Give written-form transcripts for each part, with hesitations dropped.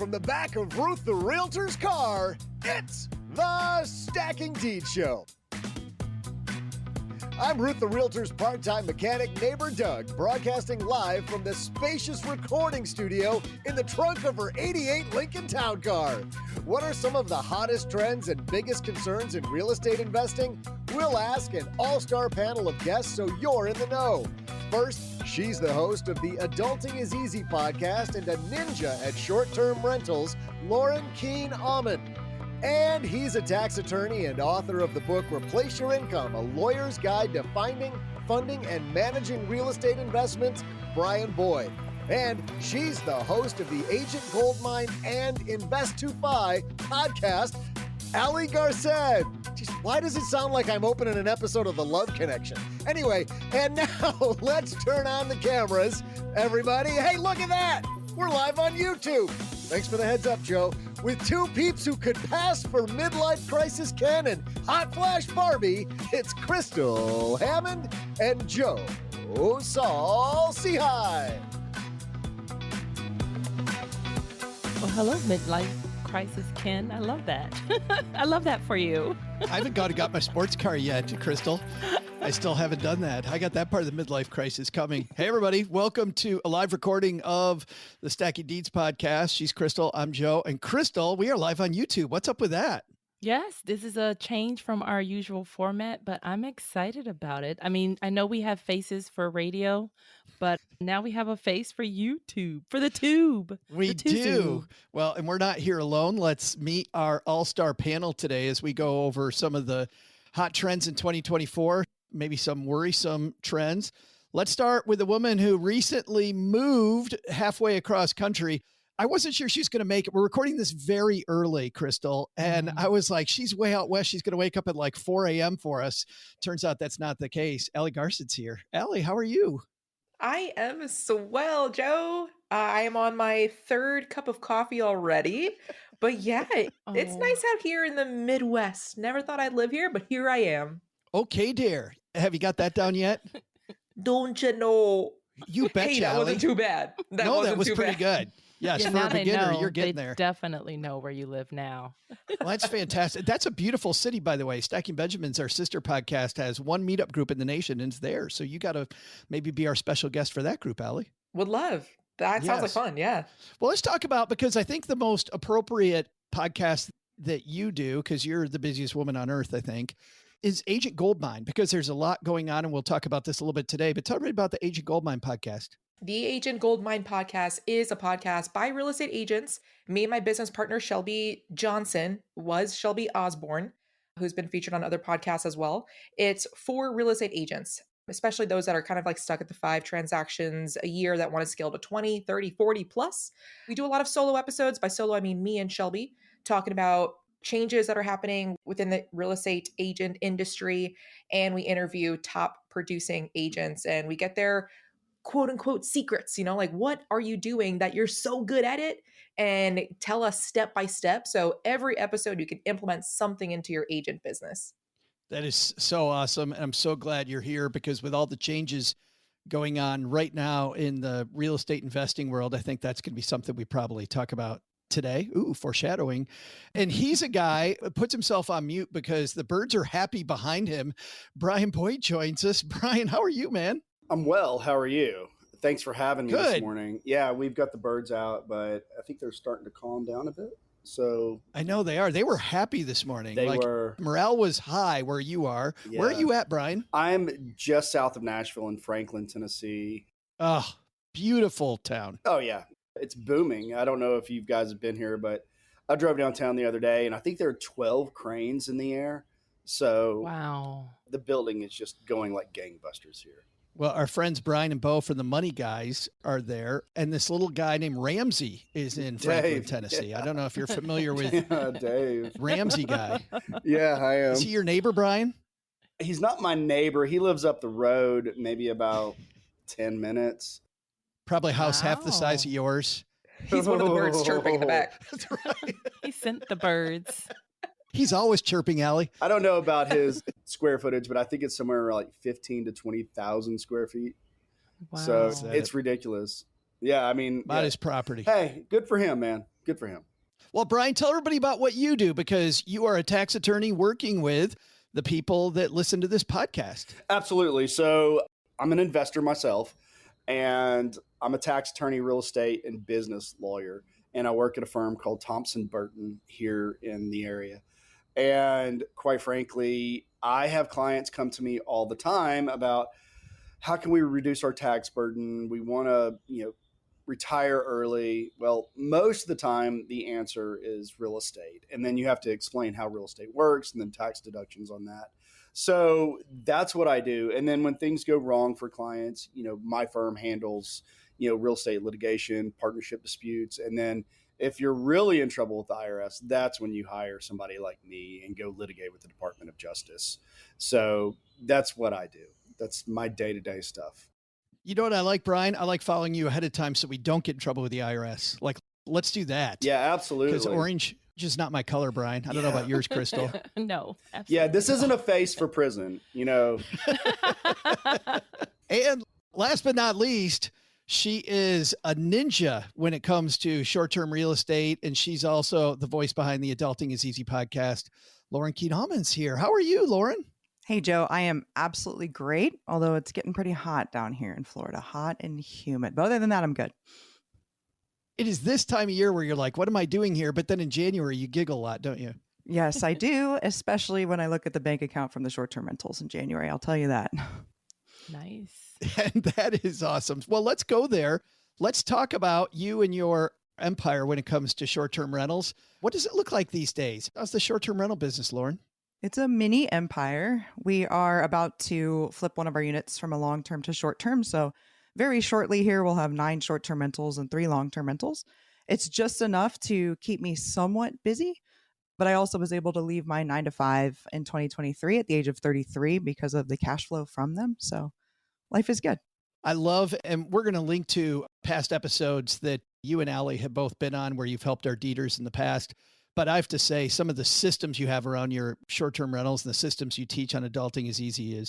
from the back of Ruth the Realtor's car, it's the Stacking Deeds Show. I'm Ruth the Realtor's part-time mechanic neighbor Doug, broadcasting live from the spacious recording studio in the trunk of her 88 Lincoln Town Car. What are some of the hottest trends and biggest concerns in real estate investing? We'll ask an all-star panel of guests so you're in the know. First, she's the host of the Adulting is Easy podcast and a ninja at short-term rentals, Lauren Keen Aumond. And he's a tax attorney and author of the book Replace Your Income, a lawyer's guide to finding, funding, and managing real estate investments, Brian Boyd. And she's the host of the Agent Goldmine and Invest to Fi podcast, Allie Garced. Jeez, why does it sound like I'm opening an episode of The Love Connection? Anyway, and now let's turn on the cameras. Everybody, hey, look at that! We're live on YouTube. Thanks for the heads up, Joe. With two peeps who could pass for midlife crisis Ken and hot flash Barbie, it's Crystal Hammond and Joe Saul Seahigh. Well, hello, midlife crisis Ken. I love that. I love that for you. I haven't got my sports car yet, Crystal. I still haven't done that. I got that part of the midlife crisis coming. Hey, everybody. Welcome to a live recording of the Stacking Deeds podcast. She's Crystal. I'm Joe. And Crystal, we are live on YouTube. What's up with that? Yes, this is a change from our usual format, but I'm excited about it. I mean, I know we have faces for radio, but now we have a face for YouTube, for the tube. We do. Well, and we're not here alone. Let's meet our all-star panel today as we go over some of the hot trends in 2024. Maybe some worrisome trends. Let's start with a woman who recently moved halfway across country. I wasn't sure she's going to make it. We're recording this very early, Crystal. And I was like, she's way out west. She's going to wake up at like 4 a.m. for us. Turns out that's not the case. Allie Garced's here. Allie, how are you? I am swell, Joe. I am on my third cup of coffee already. But yeah, it's nice out here in the Midwest. Never thought I'd live here, but here I am. Okay, dear. Have you got that down yet? Don't you know? You betcha, Hey, that Allie. wasn't too bad. That was pretty good. Yes, Yeah, for now a they beginner, know. you're getting They there. definitely know where you live now. Well, that's fantastic. That's a beautiful city, by the way. Stacking Benjamins, our sister podcast, has one meetup group in the nation, and it's there. So you got to maybe be our special guest for that group, Allie. Would love. That sounds like fun, yeah. Well, let's talk about, because I think the most appropriate podcast that you do, because you're the busiest woman on earth, I think, is Agent Goldmine, because there's a lot going on, and we'll talk about this a little bit today. But tell me about the Agent Goldmine podcast. The Agent Goldmine podcast is a podcast by real estate agents. Me and my business partner, Shelby Johnson, was Shelby Osborne, who's been featured on other podcasts as well. It's for real estate agents, especially those that are kind of like stuck at the 5 transactions a year that want to scale to 20, 30, 40 plus. We do a lot of solo episodes. By solo, I mean me and Shelby, talking about changes that are happening within the real estate agent industry. And we interview top producing agents and we get their quote unquote secrets, like what are you doing that you're so good at it, and tell us step by step. So every episode you can implement something into your agent business. That is so awesome. And I'm so glad you're here, because with all the changes going on right now in the real estate investing world, I think that's going to be something we probably talk about today. Ooh, foreshadowing. And he's a guy who puts himself on mute because the birds are happy behind him. Brian Boyd joins us. Brian, how are you, man? I'm well. How are you? Thanks for having me Good. this morning. Yeah, we've got the birds out, but I think they're starting to calm down a bit. So I know they are. They were happy this morning. They were. Morale was high where you are. Yeah. Where are you at, Brian? I'm just south of Nashville in Franklin, Tennessee. Oh, beautiful town. Oh, yeah. It's booming. I don't know if you guys have been here, but I drove downtown the other day, and I think there are 12 cranes in the air. So Wow. the building is just going like gangbusters here. Well, our friends Brian and Bo from the Money Guys are there, and this little guy named Ramsey is in Franklin, Dave. Tennessee. Yeah. I don't know if you're familiar with Dave. Ramsey guy. Yeah, I am. Is he your neighbor, Brian? He's not my neighbor. He lives up the road, maybe about 10 minutes. Probably a house half the Wow. size of yours. He's one of the birds chirping in the back. That's right. He sent the birds. He's always chirping, Allie. I don't know about his square footage, but I think it's somewhere around like 15 to 20,000 square feet. Wow. So Is that it's it? ridiculous. Yeah, I mean, About yeah. his property. Hey, good for him, man. good for him. Well, Brian, tell everybody about what you do, because you are a tax attorney working with the people that listen to this podcast. Absolutely. So I'm an investor myself, and I'm a tax attorney, real estate, and business lawyer. And I work at a firm called Thompson Burton here in the area. And quite frankly, I have clients come to me all the time about how can we reduce our tax burden? We want to, retire early. Well, most of the time, the answer is real estate. And then you have to explain how real estate works and then tax deductions on that. So that's what I do. And then when things go wrong for clients, my firm handles, real estate litigation, partnership disputes. And then if you're really in trouble with the IRS, that's when you hire somebody like me and go litigate with the Department of Justice. So that's what I do. That's my day-to-day stuff. You know what I like, Brian? I like following you ahead of time so we don't get in trouble with the IRS. Like, let's do that. Yeah, absolutely. Because orange is just not my color, Brian. I don't know about yours, Crystal. No, absolutely. Yeah, this isn't a face for prison, And last but not least, she is a ninja when it comes to short-term real estate. And she's also the voice behind the Adulting is Easy podcast. Lauren Keen Aumond's here. How are you, Lauren? Hey, Joe, I am absolutely great, although it's getting pretty hot down here in Florida, hot and humid. But other than that, I'm good. It is this time of year where you're like, what am I doing here? But then in January, you giggle a lot, don't you? Yes, I do, especially when I look at the bank account from the short-term rentals in January. I'll tell you that. Nice. And that is awesome. Well, let's go there. Let's talk about you and your empire when it comes to short-term rentals. What does it look like these days? How's the short-term rental business, Lauren? It's a mini empire. We are about to flip one of our units from a long-term to short-term. So very shortly here, we'll have 9 short-term rentals and 3 long-term rentals. It's just enough to keep me somewhat busy. But I also was able to leave my 9 to 5 in 2023 at the age of 33 because of the cash flow from them. So life is good. I love, and we're going to link to past episodes that you and Allie have both been on where you've helped our deeders in the past. But I have to say, some of the systems you have around your short-term rentals and the systems you teach on Adulting is Easy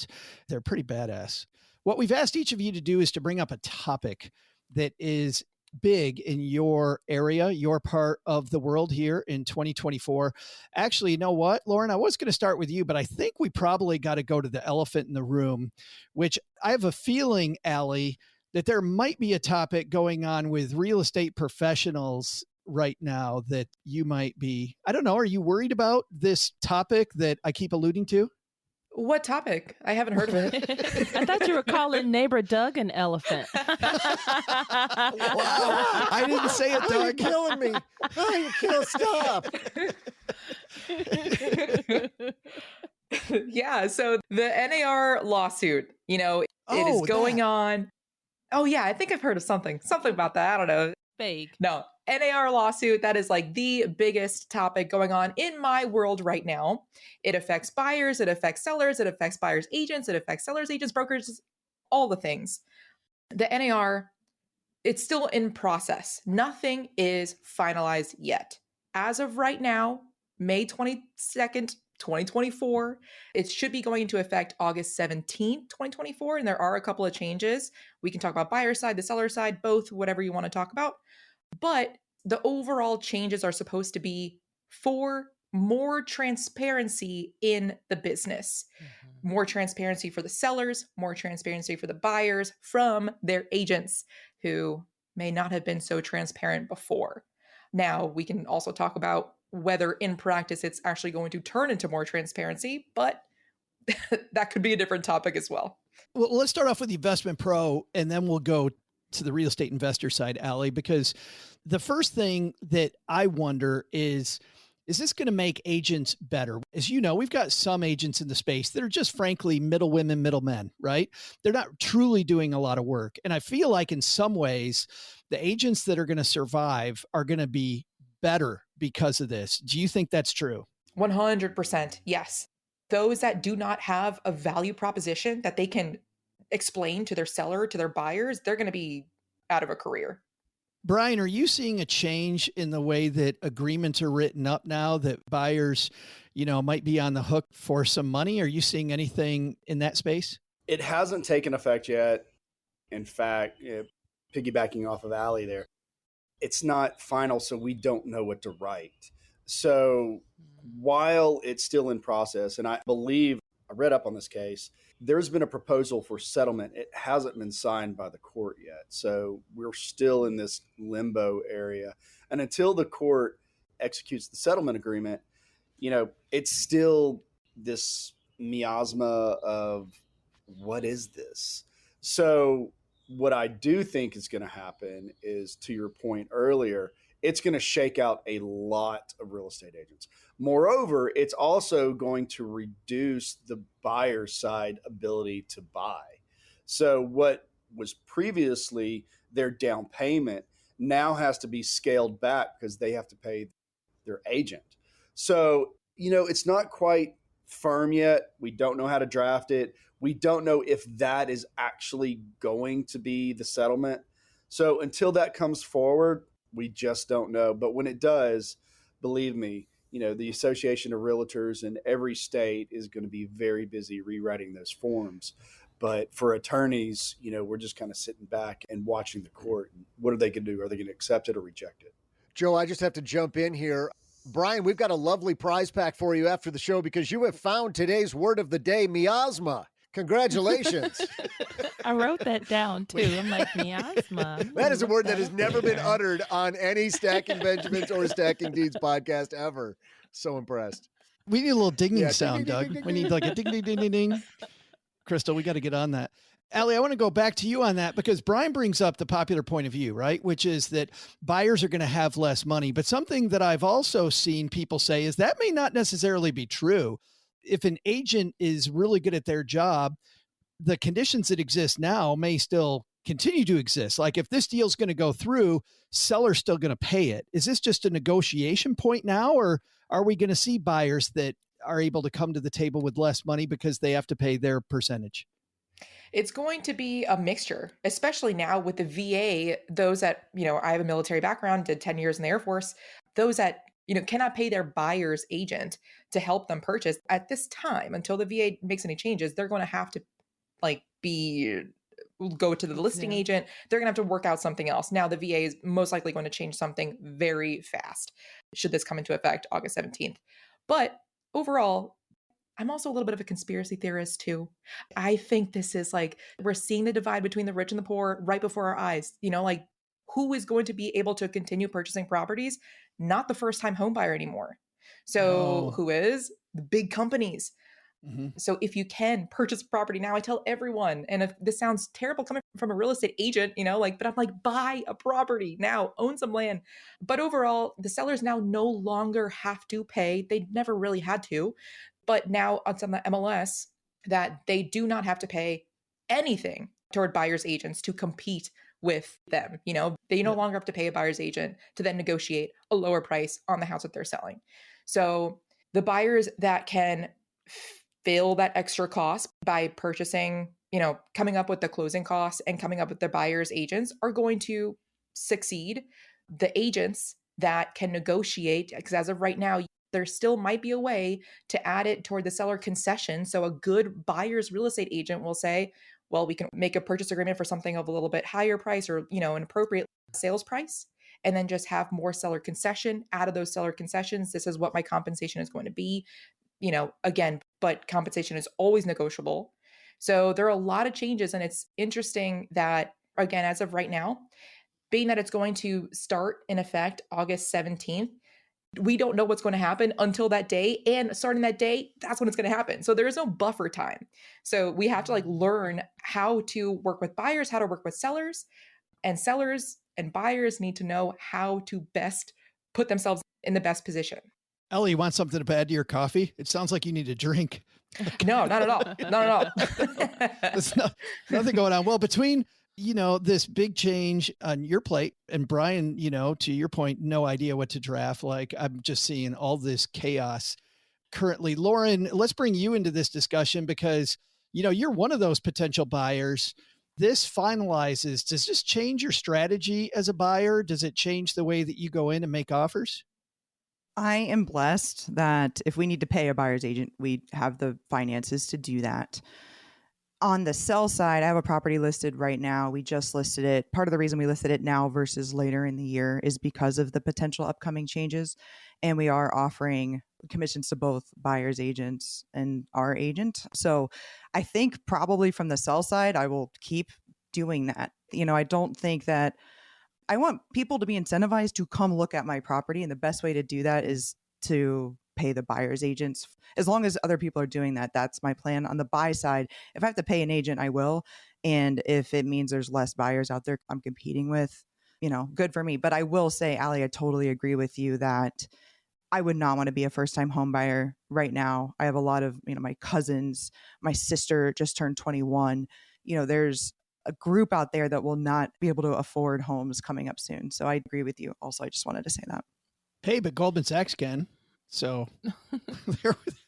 they're pretty badass. What we've asked each of you to do is to bring up a topic that is big in your area, your part of the world here in 2024. Actually, you know what, Lauren, I was going to start with you, but I think we probably got to go to the elephant in the room, which I have a feeling, Allie, that there might be a topic going on with real estate professionals right now that you might be, I don't know, are you worried about this topic that I keep alluding to? What topic? I haven't heard of it. I thought you were calling neighbor Doug an elephant. Wow. I didn't say it, Oh, you're Doug. killing me. Oh, you kill. Stop. Yeah. So the NAR lawsuit, it is going on. Oh, yeah. I think I've heard of something about that. I don't know. Vague. No, NAR lawsuit, that is like the biggest topic going on in my world right now. It affects buyers, it affects sellers, it affects buyers' agents, it affects sellers' agents, brokers, all the things. The NAR, it's still in process. Nothing is finalized yet. As of right now, May 22nd, 2024, it should be going into effect August 17th, 2024. And there are a couple of changes. We can talk about buyer side, the seller side, both, whatever you want to talk about. But the overall changes are supposed to be for more transparency in the business, more transparency for the sellers, more transparency for the buyers from their agents who may not have been so transparent before. Now, we can also talk about whether in practice it's actually going to turn into more transparency, but that could be a different topic as well. Well, let's start off with the investment pro, and then we'll go to the real estate investor side, Allie, because the first thing that I wonder is this going to make agents better? As you know, we've got some agents in the space that are just frankly middle women, middle men, right? They're not truly doing a lot of work. And I feel like in some ways, the agents that are going to survive are going to be better because of this. Do you think that's true? 100%. Yes. Those that do not have a value proposition that they can explain to their seller, to their buyers, they're going to be out of a career. Brian, are you seeing a change in the way that agreements are written up now that buyers, might be on the hook for some money? Are you seeing anything in that space? It hasn't taken effect yet. In fact, piggybacking off of Allie there, it's not final, so we don't know what to write. So while it's still in process, and I believe I read up on this case, there's been a proposal for settlement. It hasn't been signed by the court yet. So we're still in this limbo area. And until the court executes the settlement agreement, it's still this miasma of what is this? So what I do think is going to happen is, to your point earlier, it's going to shake out a lot of real estate agents. Moreover, it's also going to reduce the buyer side ability to buy. So what was previously their down payment now has to be scaled back because they have to pay their agent. So, it's not quite firm yet. We don't know how to draft it. We don't know if that is actually going to be the settlement. So until that comes forward, we just don't know. But when it does, believe me, the Association of Realtors in every state is going to be very busy rewriting those forms. But for attorneys, we're just kind of sitting back and watching the court. What are they going to do? Are they going to accept it or reject it? Joe, I just have to jump in here. Brian, we've got a lovely prize pack for you after the show because you have found today's word of the day, miasma. Congratulations. I wrote that down too. I'm like, miasma. That is a word that has never been uttered on any Stacking Benjamins or Stacking Deeds podcast ever. So impressed. We need a little dinging ding, sound, ding, Doug. ding, ding, We need like a ding, ding, ding, ding, ding. Crystal, we got to get on that. Allie, I want to go back to you on that because Brian brings up the popular point of view, right? Which is that buyers are going to have less money. But something that I've also seen people say is that may not necessarily be true. If an agent is really good at their job, the conditions that exist now may still continue to exist. Like if this deal is going to go through, seller's still going to pay it. Is this just a negotiation point now, or are we going to see buyers that are able to come to the table with less money because they have to pay their percentage? It's going to be a mixture, especially now with the VA, those that, I have a military background, did 10 years in the Air Force, those that, cannot pay their buyer's agent to help them purchase at this time until the VA makes any changes, they're going to have to go to the listing agent. They're going to have to work out something else. Now the VA is most likely going to change something very fast should this come into effect August 17th. But overall, I'm also a little bit of a conspiracy theorist too. I think this is we're seeing the divide between the rich and the poor right before our eyes. Who is going to be able to continue purchasing properties? Not the first time home buyer anymore. So who is? The big companies. Mm-hmm. So if you can purchase property now, I tell everyone, and if this sounds terrible coming from a real estate agent, but I'm like, buy a property now, own some land. But overall, the sellers now no longer have to pay. They never really had to. But now on some MLS that they do not have to pay anything toward buyer's agents to compete with them. They no longer have to pay a buyer's agent to then negotiate a lower price on the house that they're selling. So the buyers that can fill that extra cost by purchasing, coming up with the closing costs and coming up with their buyer's agents are going to succeed. The agents that can negotiate, because as of right now, there still might be a way to add it toward the seller concession. So a good buyer's real estate agent will say, well, we can make a purchase agreement for something of a little bit higher price or, an appropriate sales price, and then just have more seller concession. Out of those seller concessions, this is what my compensation is going to be, again, but compensation is always negotiable. So there are a lot of changes, and it's interesting that, again, as of right now, being that it's going to start in effect August 17th, we don't know what's going to happen until that day. And starting that day, that's when it's going to happen. So there is no buffer time. So we have to learn how to work with buyers, how to work with sellers, and sellers and buyers need to know how to best put themselves in the best position. Ellie, you want something to add to your coffee? It sounds like you need a drink. No, not at all. Not at all. There's nothing going on. Well, between this big change on your plate and Brian, to your point, no idea what to draft. I'm just seeing all this chaos currently. Lauren, let's bring you into this discussion because, you're one of those potential buyers. This finalizes, does this change your strategy as a buyer? Does it change the way that you go in and make offers? I am blessed that if we need to pay a buyer's agent, we have the finances to do that. On the sell side, I have a property listed right now. We just listed it. Part of the reason we listed it now versus later in the year is because of the potential upcoming changes. And we are offering commissions to both buyers agents and our agent. So I think probably from the sell side, I will keep doing that. I don't think that I want people to be incentivized to come look at my property. And the best way to do that is to pay the buyer's agents. As long as other people are doing that, that's my plan. On the buy side, if I have to pay an agent, I will. And if it means there's less buyers out there I'm competing with, good for me. But I will say, Allie, I totally agree with you that I would not want to be a first-time home buyer right now. I have a lot of, my cousins, my sister just turned 21. There's a group out there that will not be able to afford homes coming up soon. So I agree with you. Also, I just wanted to say that. Hey, but Goldman Sachs can. So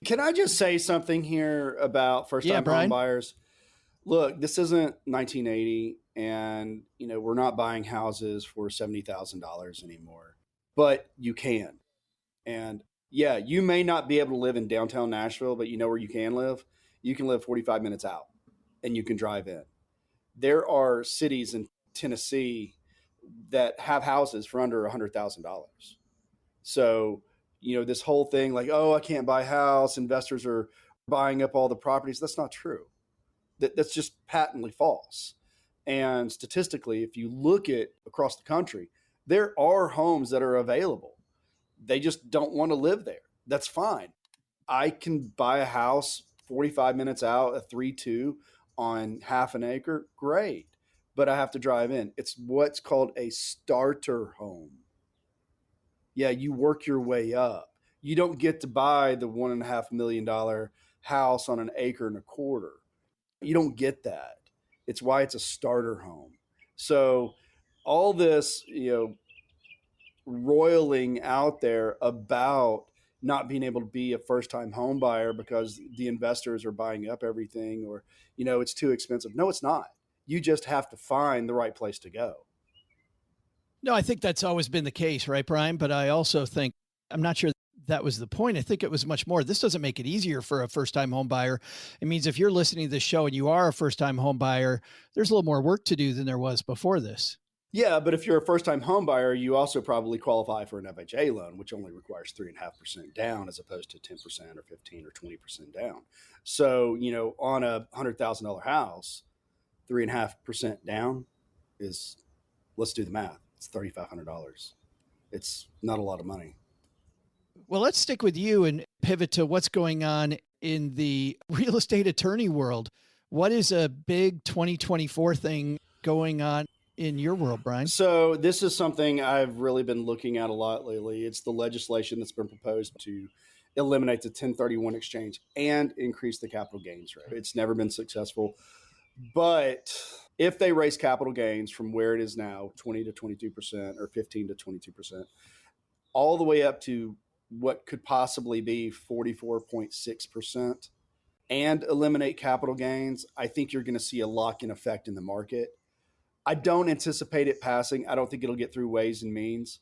Can I just say something here about first-time home buyers? Look, this isn't 1980, and we're not buying houses for $70,000 anymore, but you can. And yeah, you may not be able to live in downtown Nashville, but you know where you can live? You can live 45 minutes out, and you can drive in. There are cities in Tennessee that have houses for under $100,000. So this whole thing like, oh, I can't buy a house, investors are buying up all the properties. That's not true. That's just patently false. And statistically, if you look at across the country, there are homes that are available. They just don't want to live there. That's fine. I can buy a house 45 minutes out, a 3-2 on half an acre. Great. But I have to drive in. It's what's called a starter home. Yeah, you work your way up. You don't get to buy the $1.5 million house on an acre and a quarter. You don't get that. It's why it's a starter home. So all this, roiling out there about not being able to be a first-time home buyer because the investors are buying up everything or, it's too expensive. No, it's not. You just have to find the right place to go. No, I think that's always been the case, right, Brian? But I also think, I'm not sure that was the point. I think it was much more. This doesn't make it easier for a first-time home buyer. It means if you're listening to this show and you are a first-time home buyer, there's a little more work to do than there was before this. Yeah, but if you're a first-time home buyer, you also probably qualify for an FHA loan, which only requires 3.5% down as opposed to 10% or 15 or 20% down. So, on a $100,000 house, 3.5% down is, let's do the math. It's $3,500. It's not a lot of money. Well, let's stick with you and pivot to what's going on in the real estate attorney world. What is a big 2024 thing going on in your world, Brian? So this is something I've really been looking at a lot lately. It's the legislation that's been proposed to eliminate the 1031 exchange and increase the capital gains rate. It's never been successful. But if they raise capital gains from where it is now, 20 to 22% or 15 to 22%, all the way up to what could possibly be 44.6% and eliminate capital gains, I think you're going to see a lock-in effect in the market. I don't anticipate it passing. I don't think it'll get through Ways and Means.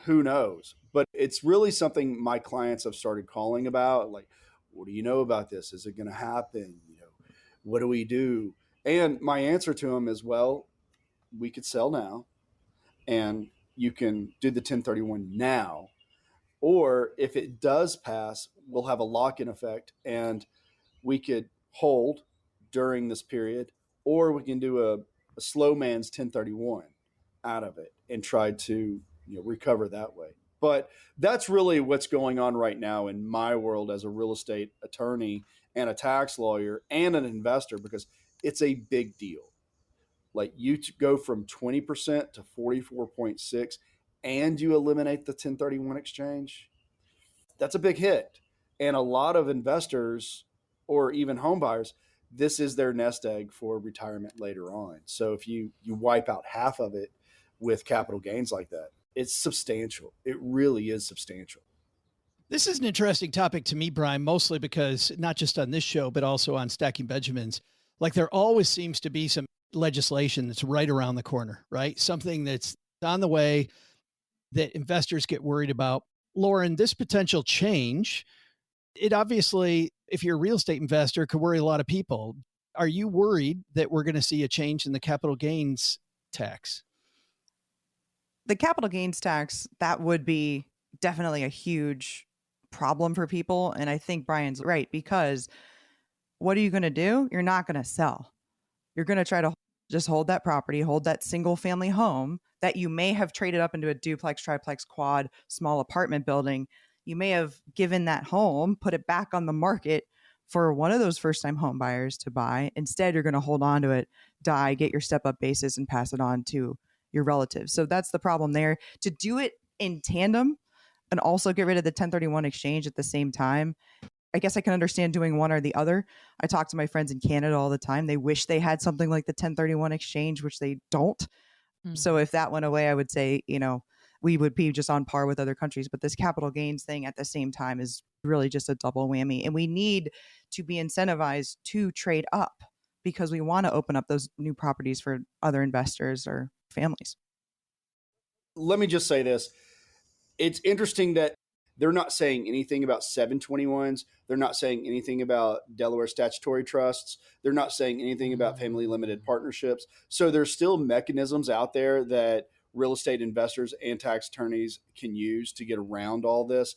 Who knows? But it's really something my clients have started calling about. Like, what do you know about this? Is it going to happen? What do we do? And my answer to them is, well, we could sell now and you can do the 1031 now. Or if it does pass, we'll have a lock-in effect and we could hold during this period, or we can do a slow man's 1031 out of it and try to recover that way. But that's really what's going on right now in my world as a real estate attorney and a tax lawyer and an investor, because it's a big deal. Like, you go from 20% to 44.6 and you eliminate the 1031 exchange. That's a big hit. And a lot of investors or even home buyers, this is their nest egg for retirement later on. So if you wipe out half of it with capital gains like that, it's substantial. It really is substantial. This is an interesting topic to me, Brian, mostly because not just on this show, but also on Stacking Benjamins, like there always seems to be some legislation that's right around the corner, right? Something that's on the way that investors get worried about. Lauren, this potential change, it obviously, if you're a real estate investor, could worry a lot of people. Are you worried that we're going to see a change in the capital gains tax? The capital gains tax, that would be definitely a huge problem for people. And I think Brian's right, because what are you going to do? You're not going to sell. You're going to try to just hold that property, hold that single family home that you may have traded up into a duplex, triplex, quad, small apartment building. You may have given that home, put it back on the market for one of those first time home buyers to buy. Instead, you're going to hold on to it, die, get your step up basis and pass it on to your relatives. So that's the problem there. To do it in tandem and also get rid of the 1031 exchange at the same time, I guess I can understand doing one or the other. I talk to my friends in Canada all the time. They wish they had something like the 1031 exchange, which they don't. So if that went away, I would say, we would be just on par with other countries. But this capital gains thing at the same time is really just a double whammy. And we need to be incentivized to trade up because we want to open up those new properties for other investors or families. Let me just say this. It's interesting that they're not saying anything about 721s. They're not saying anything about Delaware statutory trusts. They're not saying anything about family limited partnerships. So there's still mechanisms out there that real estate investors and tax attorneys can use to get around all this.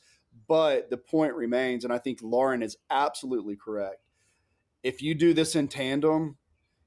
But the point remains, and I think Lauren is absolutely correct. If you do this in tandem,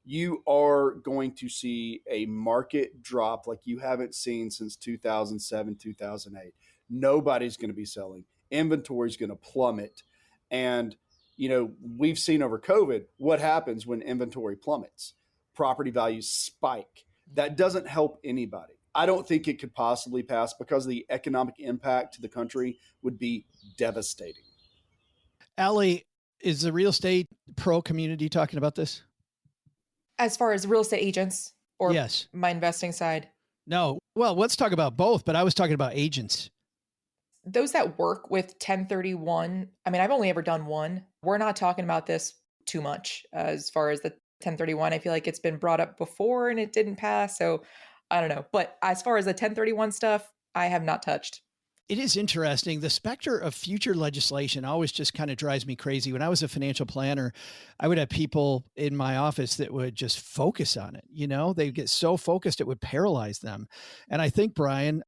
you are going to see a market drop like you haven't seen since 2007, 2008. Nobody's going to be selling. Inventory is going to plummet. And, we've seen over COVID what happens when inventory plummets. Property values spike. That doesn't help anybody. I don't think it could possibly pass because the economic impact to the country would be devastating. Allie, is the real estate pro community talking about this? As far as real estate agents or Yes. my investing side? No. Well, let's talk about both, but I was talking about agents. Those that work with 1031, I mean, I've only ever done one. We're not talking about this too much as far as the 1031. I feel like it's been brought up before and it didn't pass. So I don't know. But as far as the 1031 stuff, I have not touched. It is interesting. The specter of future legislation always just kind of drives me crazy. When I was a financial planner, I would have people in my office that would just focus on it. They'd get so focused, it would paralyze them. And I think, Brian,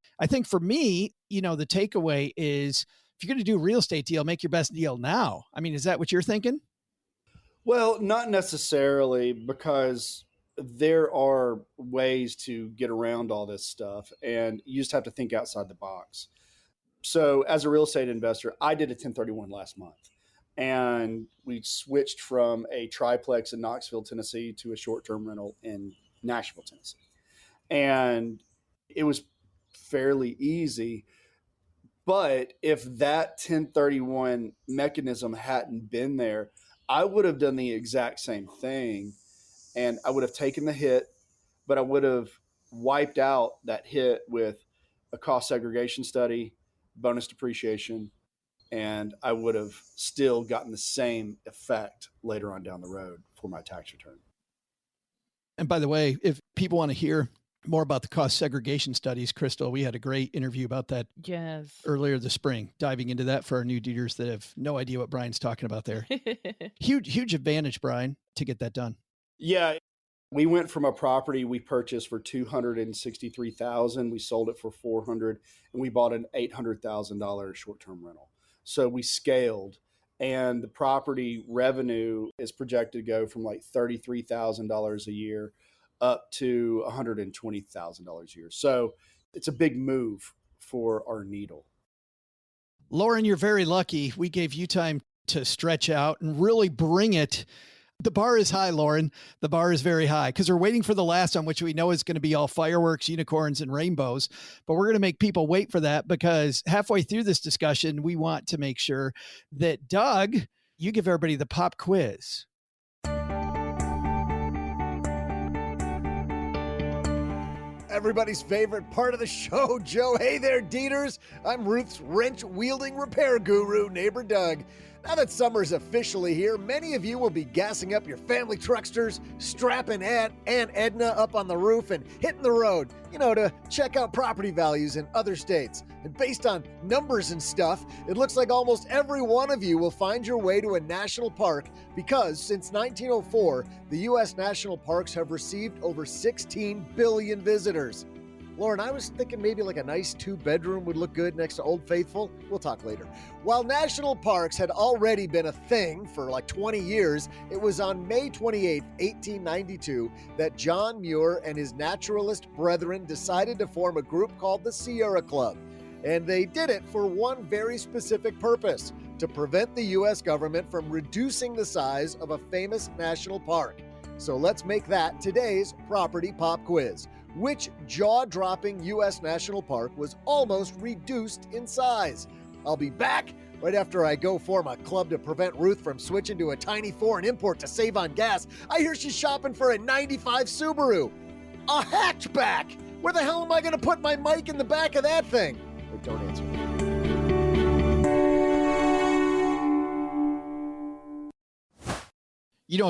for me, the takeaway is if you're going to do a real estate deal, make your best deal now. I mean, is that what you're thinking? Well, not necessarily, because there are ways to get around all this stuff and you just have to think outside the box. So as a real estate investor, I did a 1031 last month and we switched from a triplex in Knoxville, Tennessee to a short-term rental in Nashville, Tennessee. And it was fairly easy. But if that 1031 mechanism hadn't been there, I would have done the exact same thing and I would have taken the hit, but I would have wiped out that hit with a cost segregation study, bonus depreciation, and I would have still gotten the same effect later on down the road for my tax return. And by the way, if people want to hear more about the cost segregation studies, Crystal, we had a great interview about that earlier this spring, diving into that for our new dealers that have no idea what Brian's talking about there. Huge advantage, Brian, to get that done. Yeah. We went from a property we purchased for $263,000. We sold it for $400,000 and we bought an $800,000 short-term rental. So we scaled, and the property revenue is projected to go from like $33,000 a year up to $120,000 a year. So it's a big move for our needle. Lauren, you're very lucky. We gave you time to stretch out and really bring it. The bar is high, Lauren. The bar is very high because we're waiting for the last one, which we know is going to be all fireworks, unicorns, and rainbows. But we're going to make people wait for that because halfway through this discussion, we want to make sure that, Doug, you give everybody the pop quiz. Everybody's favorite part of the show, Joe. Hey there, Deeters. I'm Ruth's wrench-wielding repair guru, neighbor Doug. Now that summer's officially here, many of you will be gassing up your family trucksters, strapping Aunt Edna up on the roof and hitting the road, to check out property values in other states. And based on numbers and stuff, it looks like almost every one of you will find your way to a national park because since 1904, the U.S. national parks have received over 16 billion visitors. Lauren, I was thinking maybe like a nice 2-bedroom would look good next to Old Faithful. We'll talk later. While national parks had already been a thing for like 20 years, it was on May 28, 1892, that John Muir and his naturalist brethren decided to form a group called the Sierra Club. And they did it for one very specific purpose: to prevent the U.S. government from reducing the size of a famous national park. So let's make that today's Property Pop Quiz. Which jaw-dropping U.S. national park was almost reduced in size? I'll be back right after I go form a club to prevent Ruth from switching to a tiny foreign import to save on gas. I hear she's shopping for a 95 Subaru. A hatchback! Where the hell am I going to put my mic in the back of that thing? Wait, don't answer that.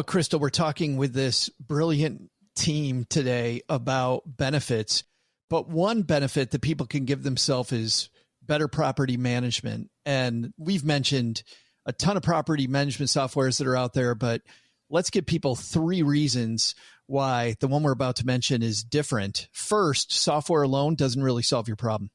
Crystal, we're talking with this brilliant team today about benefits, but one benefit that people can give themselves is better property management. And we've mentioned a ton of property management softwares that are out there, but let's give people 3 reasons why the one we're about to mention is different. First, software alone doesn't really solve your problem.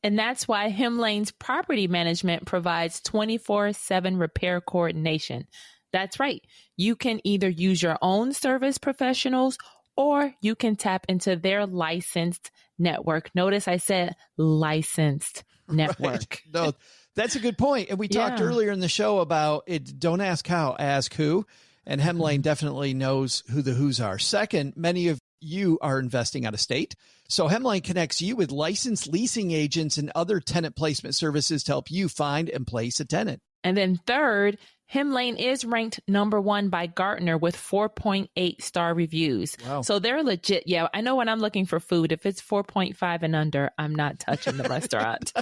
And that's why Hemlane's property management provides 24/7 repair coordination. That's right. You can either use your own service professionals or you can tap into their licensed network. Notice I said licensed network. Right. No, that's a good point. And we talked earlier in the show about it. Don't ask how, ask who. And Hemlane definitely knows who the who's are. Second, many of you are investing out of state. So Hemlane connects you with licensed leasing agents and other tenant placement services to help you find and place a tenant. And then third, Hemlane is ranked number 1 by Gartner with 4.8 star reviews. Wow. So they're legit. Yeah, I know when I'm looking for food, if it's 4.5 and under, I'm not touching the restaurant.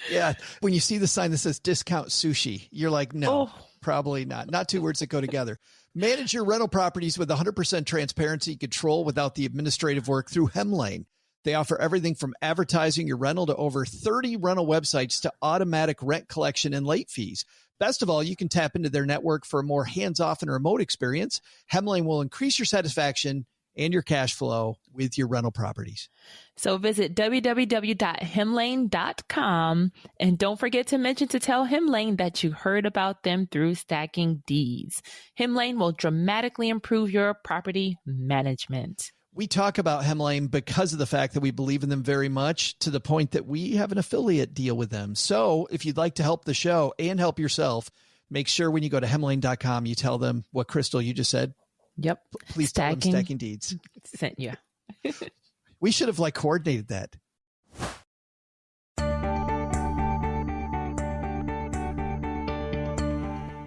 Yeah. When you see the sign that says discount sushi, you're like, no, probably not. Not 2 words that go together. Manage your rental properties with 100% transparency and control without the administrative work through Hemlane. They offer everything from advertising your rental to over 30 rental websites to automatic rent collection and late fees. Best of all, you can tap into their network for a more hands-off and remote experience. Hemlane will increase your satisfaction and your cash flow with your rental properties. So visit www.hemlane.com and don't forget to mention to tell Hemlane that you heard about them through Stacking Deeds. Hemlane will dramatically improve your property management. We talk about Hemlane because of the fact that we believe in them very much, to the point that we have an affiliate deal with them. So if you'd like to help the show and help yourself, make sure when you go to hemlane.com, you tell them what Crystal you just said. Yep. Please tell them Stacking Deeds. Sent you. We should have coordinated that.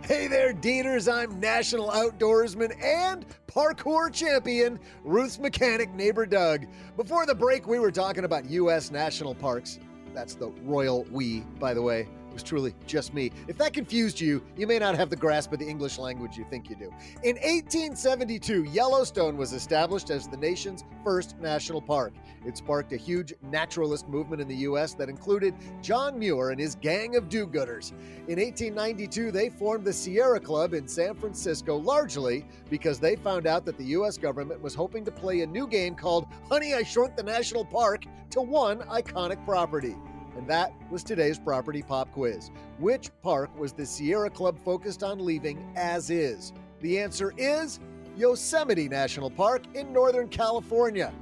Hey there, Deaners. I'm national outdoorsman and parkour champion, Ruth's mechanic neighbor Doug. Before the break, we were talking about U.S. national parks. That's the royal we, by the way. It was truly just me. If that confused you, you may not have the grasp of the English language you think you do. In 1872, Yellowstone was established as the nation's first national park. It sparked a huge naturalist movement in the U.S. that included John Muir and his gang of do-gooders. In 1892, they formed the Sierra Club in San Francisco, largely because they found out that the U.S. government was hoping to play a new game called Honey, I Shrunk the National Park to one iconic property. And that was today's Property Pop Quiz. Which park was the Sierra Club focused on leaving as is? The answer is Yosemite National Park in Northern California.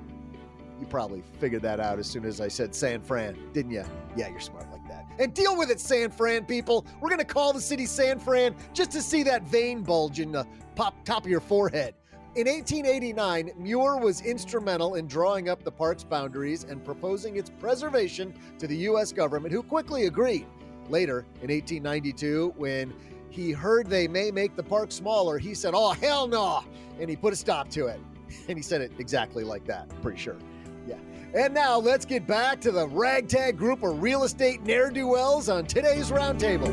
You probably figured that out as soon as I said San Fran, didn't you? Yeah, you're smart like that. And deal with it, San Fran people. We're going to call the city San Fran just to see that vein bulge in the top of your forehead. In 1889, Muir was instrumental in drawing up the park's boundaries and proposing its preservation to the U.S. government, who quickly agreed. Later, in 1892, when he heard they may make the park smaller, he said, "Oh, hell no!" And he put a stop to it. And he said it exactly like that, pretty sure. Yeah. And now let's get back to the ragtag group of real estate ne'er-do-wells on today's Roundtable.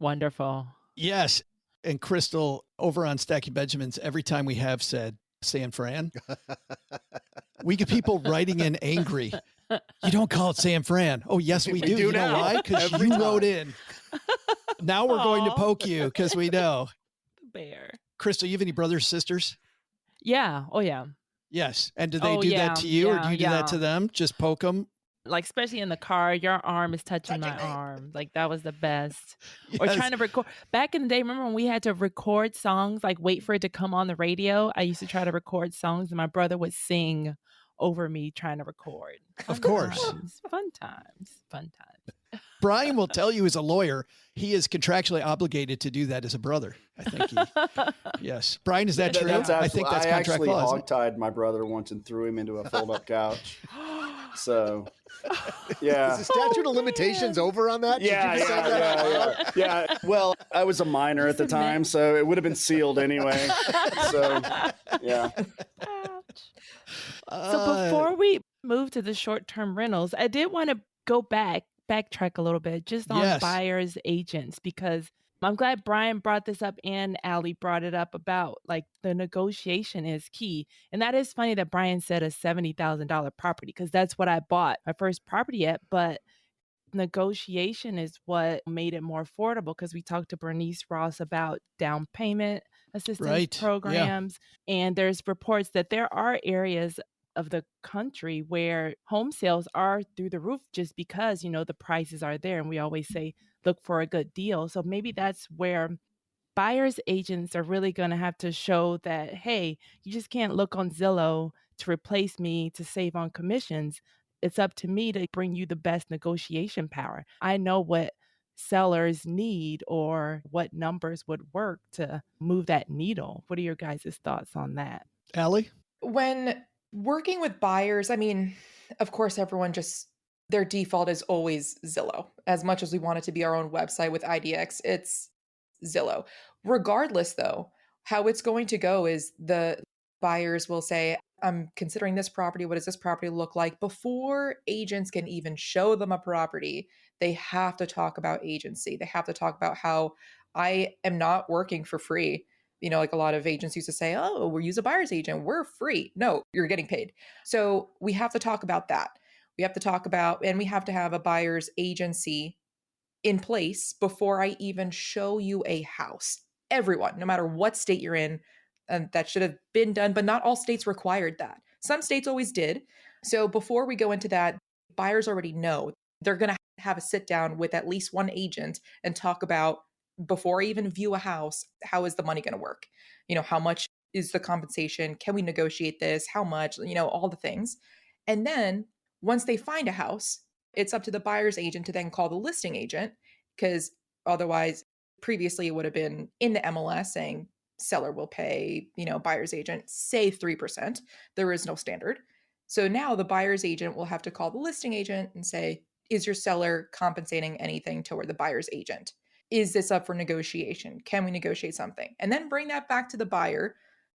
Wonderful. Yes. And Crystal, over on Stacking Benjamins, every time we have said San Fran, we get people writing in angry. You don't call it San Fran. Oh, yes, we do. You know why? Because you wrote in. Now we're going to poke you because we know. Bear. Crystal, you have any brothers, sisters? Yeah. Oh, yeah. Yes. And do they do that to you or do you do that to them? Just poke them? Like, especially in the car, your arm is touching my arm. Like, that was the best. Yes. Or trying to record. Back in the day, remember when we had to record songs, like wait for it to come on the radio? I used to try to record songs and my brother would sing over me trying to record. Of course. Fun times. Brian will tell you as a lawyer, he is contractually obligated to do that as a brother. I think yes. Brian, is that true? I think that's I contract actually law. Hogtied my brother once and threw him into a fold-up couch. So, yeah. Is the statute of limitations over on that? Yeah. Well, I was a minor at the time, so it would have been sealed anyway. So, yeah. So before we move to the short-term rentals, I did want to go backtrack a little bit just on buyers agents, because I'm glad Brian brought this up and Allie brought it up about like the negotiation is key. And that is funny that Brian said a $70,000 property, because that's what I bought my first property at. But negotiation is what made it more affordable, because we talked to Bernice Ross about down payment assistance programs. Yeah. And there's reports that there are areas of the country where home sales are through the roof just because, you know, the prices are there. And we always say, look for a good deal. So maybe that's where buyer's agents are really going to have to show that, hey, you just can't look on Zillow to replace me to save on commissions. It's up to me to bring you the best negotiation power. I know what sellers need or what numbers would work to move that needle. What are your guys' thoughts on that? Allie? When working with buyers, I mean, of course, everyone just, their default is always Zillow. As much as we want it to be our own website with IDX, it's Zillow. Regardless, though, how it's going to go is the buyers will say, I'm considering this property. What does this property look like? Before agents can even show them a property, they have to talk about agency. They have to talk about how I am not working for free. You know, like a lot of agents used to say, oh, we use a buyer's agent. We're free. No, you're getting paid. So we have to talk about that. We have to talk about, and we have to have a buyer's agency in place before I even show you a house. Everyone, no matter what state you're in, and that should have been done, but not all states required that. Some states always did. So before we go into that, buyers already know they're going to have a sit down with at least one agent and talk about, before I even view a house, how is the money going to work? You know, how much is the compensation? Can we negotiate this? How much? You know, all the things. And then once they find a house, it's up to the buyer's agent to then call the listing agent, because otherwise, previously it would have been in the MLS saying seller will pay, you know, buyer's agent, say 3%. There is no standard. So now the buyer's agent will have to call the listing agent and say, is your seller compensating anything toward the buyer's agent? Is this up for negotiation? Can we negotiate something? And then bring that back to the buyer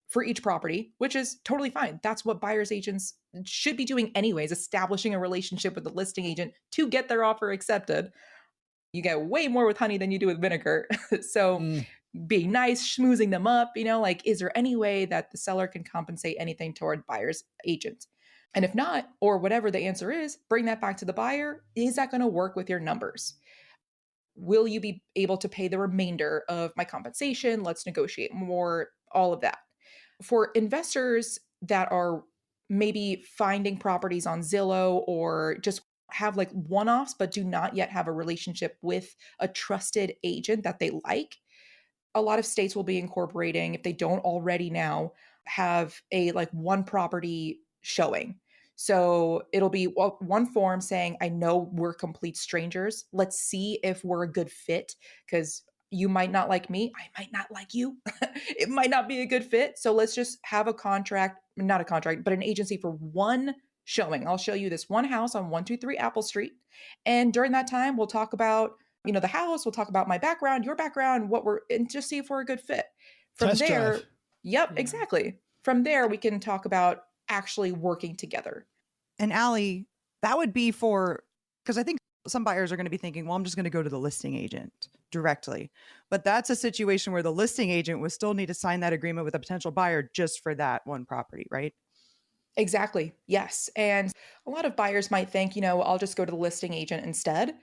for each property, which is totally fine. That's what buyer's agents should be doing anyways, establishing a relationship with the listing agent to get their offer accepted. You get way more with honey than you do with vinegar. So being nice, schmoozing them up, you know, like, is there any way that the seller can compensate anything toward buyer's agent? And if not, or whatever the answer is, bring that back to the buyer. Is that going to work with your numbers? Will you be able to pay the remainder of my compensation? Let's negotiate more, all of that. For investors that are maybe finding properties on Zillow or just have like one-offs, but do not yet have a relationship with a trusted agent that they like, a lot of states will be incorporating, if they don't already now, have a like one property showing. So it'll be one form saying, I know we're complete strangers. Let's see if we're a good fit, because you might not like me. I might not like you. It might not be a good fit. So let's just have a contract, not a contract, but an agency for one showing. I'll show you this one house on 123 Apple Street. And during that time, we'll talk about, you know, the house, we'll talk about my background, your background, and just see if we're a good fit. From Test there, drive. Yep, exactly. From there, we can talk about actually working together. And Allie, that would be for, because I think Some buyers are going to be thinking, well, I'm just going to go to the listing agent directly. But that's a situation where the listing agent would still need to sign that agreement with a potential buyer just for that one property, right? Exactly. Yes. And a lot of buyers might think, I'll just go to the listing agent instead.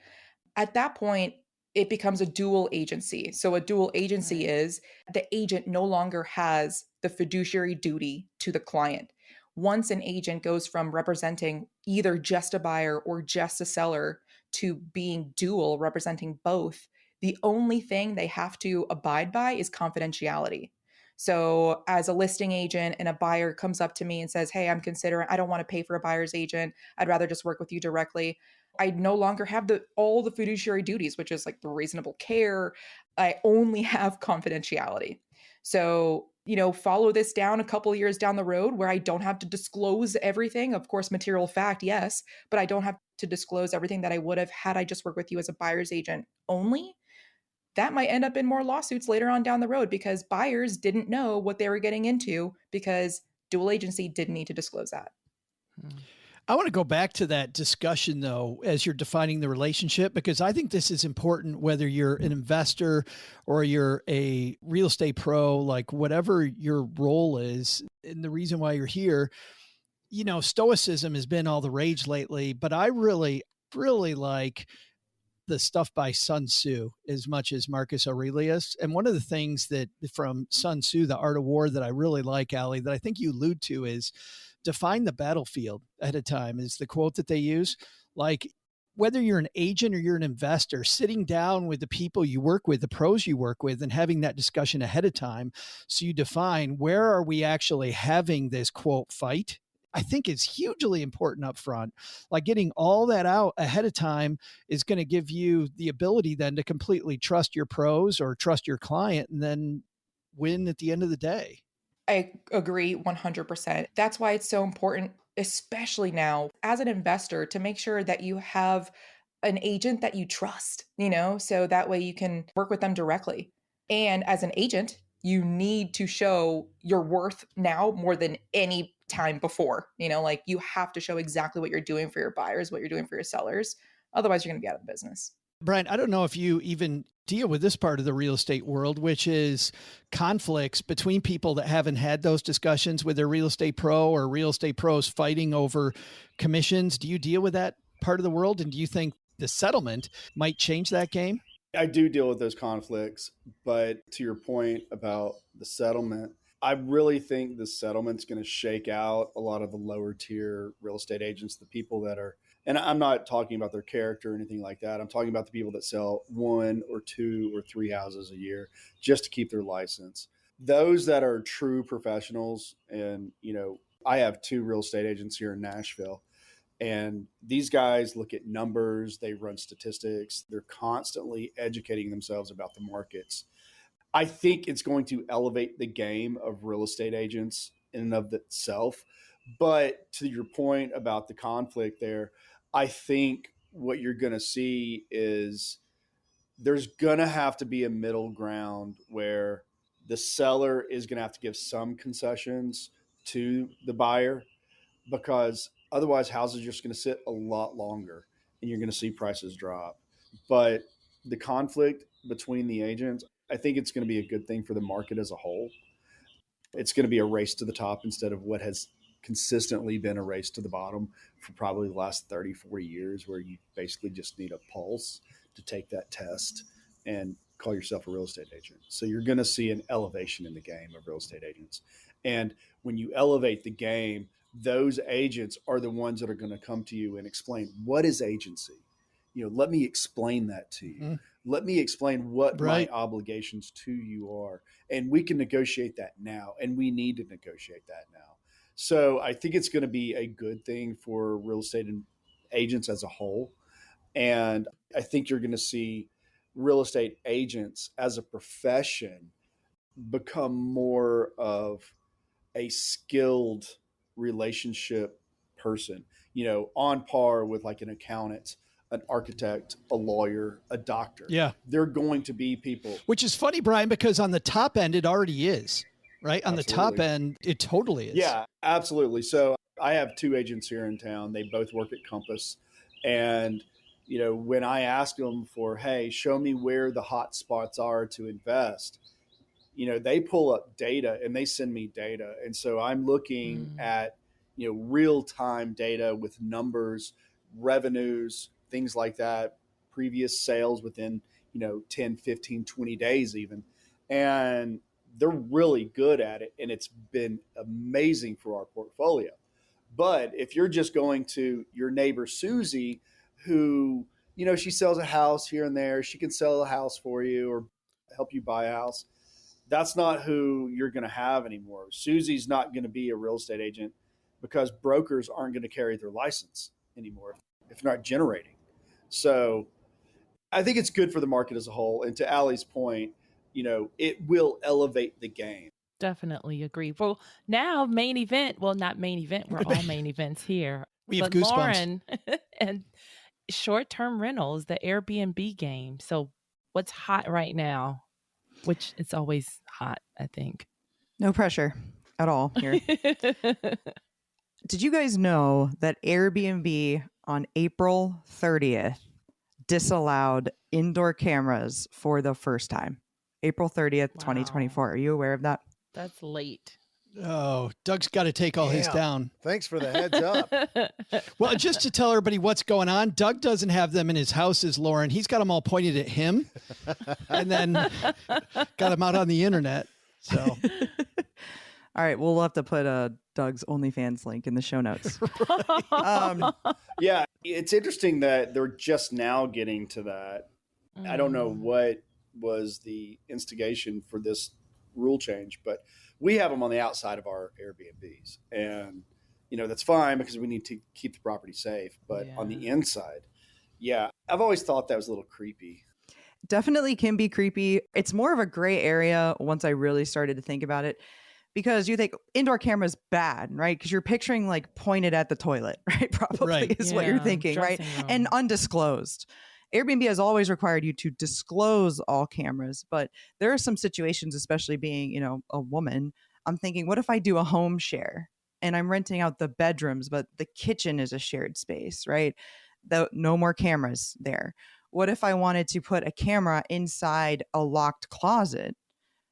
At that point, it becomes a dual agency. So a dual agency Right. is the agent no longer has the fiduciary duty to the client. Once an agent goes from representing either just a buyer or just a seller to being dual, representing both, the only thing they have to abide by is confidentiality. So, as a listing agent and a buyer comes up to me and says, "Hey, I don't want to pay for a buyer's agent. I'd rather just work with you directly." I no longer have all the fiduciary duties, which is like the reasonable care. I only have confidentiality. So, follow this down a couple of years down the road where I don't have to disclose everything. Of course, material fact, yes, but I don't have to disclose everything that I would have had I just worked with you as a buyer's agent only. That might end up in more lawsuits later on down the road because buyers didn't know what they were getting into because dual agency didn't need to disclose that. I want to go back to that discussion, though, as you're defining the relationship, because I think this is important, whether you're an investor or you're a real estate pro, like whatever your role is. And the reason why you're here, stoicism has been all the rage lately, but I really, really like the stuff by Sun Tzu as much as Marcus Aurelius. And one of the things that from Sun Tzu, The Art of War, that I really like, Allie, that I think you allude to is define the battlefield ahead of time, is the quote that they use. Like, whether you're an agent or you're an investor, sitting down with the people you work with, the pros you work with, and having that discussion ahead of time. So you define, where are we actually having this quote fight? I think is hugely important up front. Like, getting all that out ahead of time is going to give you the ability then to completely trust your pros or trust your client and then win at the end of the day. I agree 100%. That's why it's so important, especially now as an investor, to make sure that you have an agent that you trust, so that way you can work with them directly. And as an agent, you need to show your worth now more than any time before. Like, you have to show exactly what you're doing for your buyers, what you're doing for your sellers. Otherwise, you're going to be out of the business. Brian, I don't know if you even deal with this part of the real estate world, which is conflicts between people that haven't had those discussions with their real estate pro, or real estate pros fighting over commissions. Do you deal with that part of the world? And do you think the settlement might change that game? I do deal with those conflicts, but to your point about the settlement, I really think the settlement's going to shake out a lot of the lower tier real estate agents, the people that are, and I'm not talking about their character or anything like that. I'm talking about the people that sell 1 or 2 or 3 houses a year just to keep their license. Those that are true professionals, and, I have 2 real estate agents here in Nashville. And these guys look at numbers, they run statistics, they're constantly educating themselves about the markets. I think it's going to elevate the game of real estate agents in and of itself. But to your point about the conflict there, I think what you're going to see is there's going to have to be a middle ground where the seller is going to have to give some concessions to the buyer, because otherwise houses are just going to sit a lot longer and you're going to see prices drop. But the conflict between the agents, I think it's going to be a good thing for the market as a whole. It's going to be a race to the top instead of what has consistently been a race to the bottom for probably the last 30, 40 years, where you basically just need a pulse to take that test and call yourself a real estate agent. So you're going to see an elevation in the game of real estate agents. And when you elevate the game, those agents are the ones that are going to come to you and explain, what is agency? Let me explain that to you. Mm. Let me explain what my obligations to you are. And we can negotiate that now. And we need to negotiate that now. So I think it's going to be a good thing for real estate agents as a whole. And I think you're going to see real estate agents as a profession become more of a skilled relationship person, on par with like an accountant, an architect, a lawyer, a doctor. Yeah. They're going to be people. Which is funny, Brian, because on the top end, it already is, right? On the top end, it totally is. Yeah, absolutely. So I have 2 agents here in town. They both work at Compass, and when I ask them for, hey, show me where the hot spots are to invest, they pull up data and they send me data. And so I'm looking at, real time data with numbers, revenues, things like that, previous sales within, 10, 15, 20 days even. And they're really good at it. And it's been amazing for our portfolio. But if you're just going to your neighbor, Susie, who, she sells a house here and there, she can sell a house for you or help you buy a house. That's not who you're going to have anymore. Susie's not going to be a real estate agent because brokers aren't going to carry their license anymore if they're not generating. So I think it's good for the market as a whole. And to Allie's point, it will elevate the game. Definitely agree. Well, now main event. Well, not main event. We're all main events here. We have But goosebumps. Lauren, and short-term rentals, the Airbnb game. So what's hot right now? Which it's always hot, I think. No pressure at all here. Did you guys know that Airbnb on April 30th disallowed indoor cameras for the first time? April 30th, Wow. 2024. Are you aware of that? That's late. Oh, Doug's got to take all his Damn. down. Thanks for the heads up. Well, just to tell everybody what's going on, Doug doesn't have them in his houses, Lauren. He's got them all pointed at him and then got them out on the internet. So, All right. We'll have to put Doug's OnlyFans link in the show notes. Yeah, it's interesting that they're just now getting to that. I don't know what was the instigation for this rule change, but we have them on the outside of our Airbnbs, and that's fine because we need to keep the property safe. But on the inside, I've always thought that was a little creepy. Definitely can be creepy. It's more of a gray area once I really started to think about it, because you think indoor camera's bad, right? Because you're picturing like pointed at the toilet, right? Probably is what you're thinking, right? Dressing room. And undisclosed. Airbnb has always required you to disclose all cameras, but there are some situations, especially being, a woman, I'm thinking, what if I do a home share and I'm renting out the bedrooms, but the kitchen is a shared space, right? No more cameras there. What if I wanted to put a camera inside a locked closet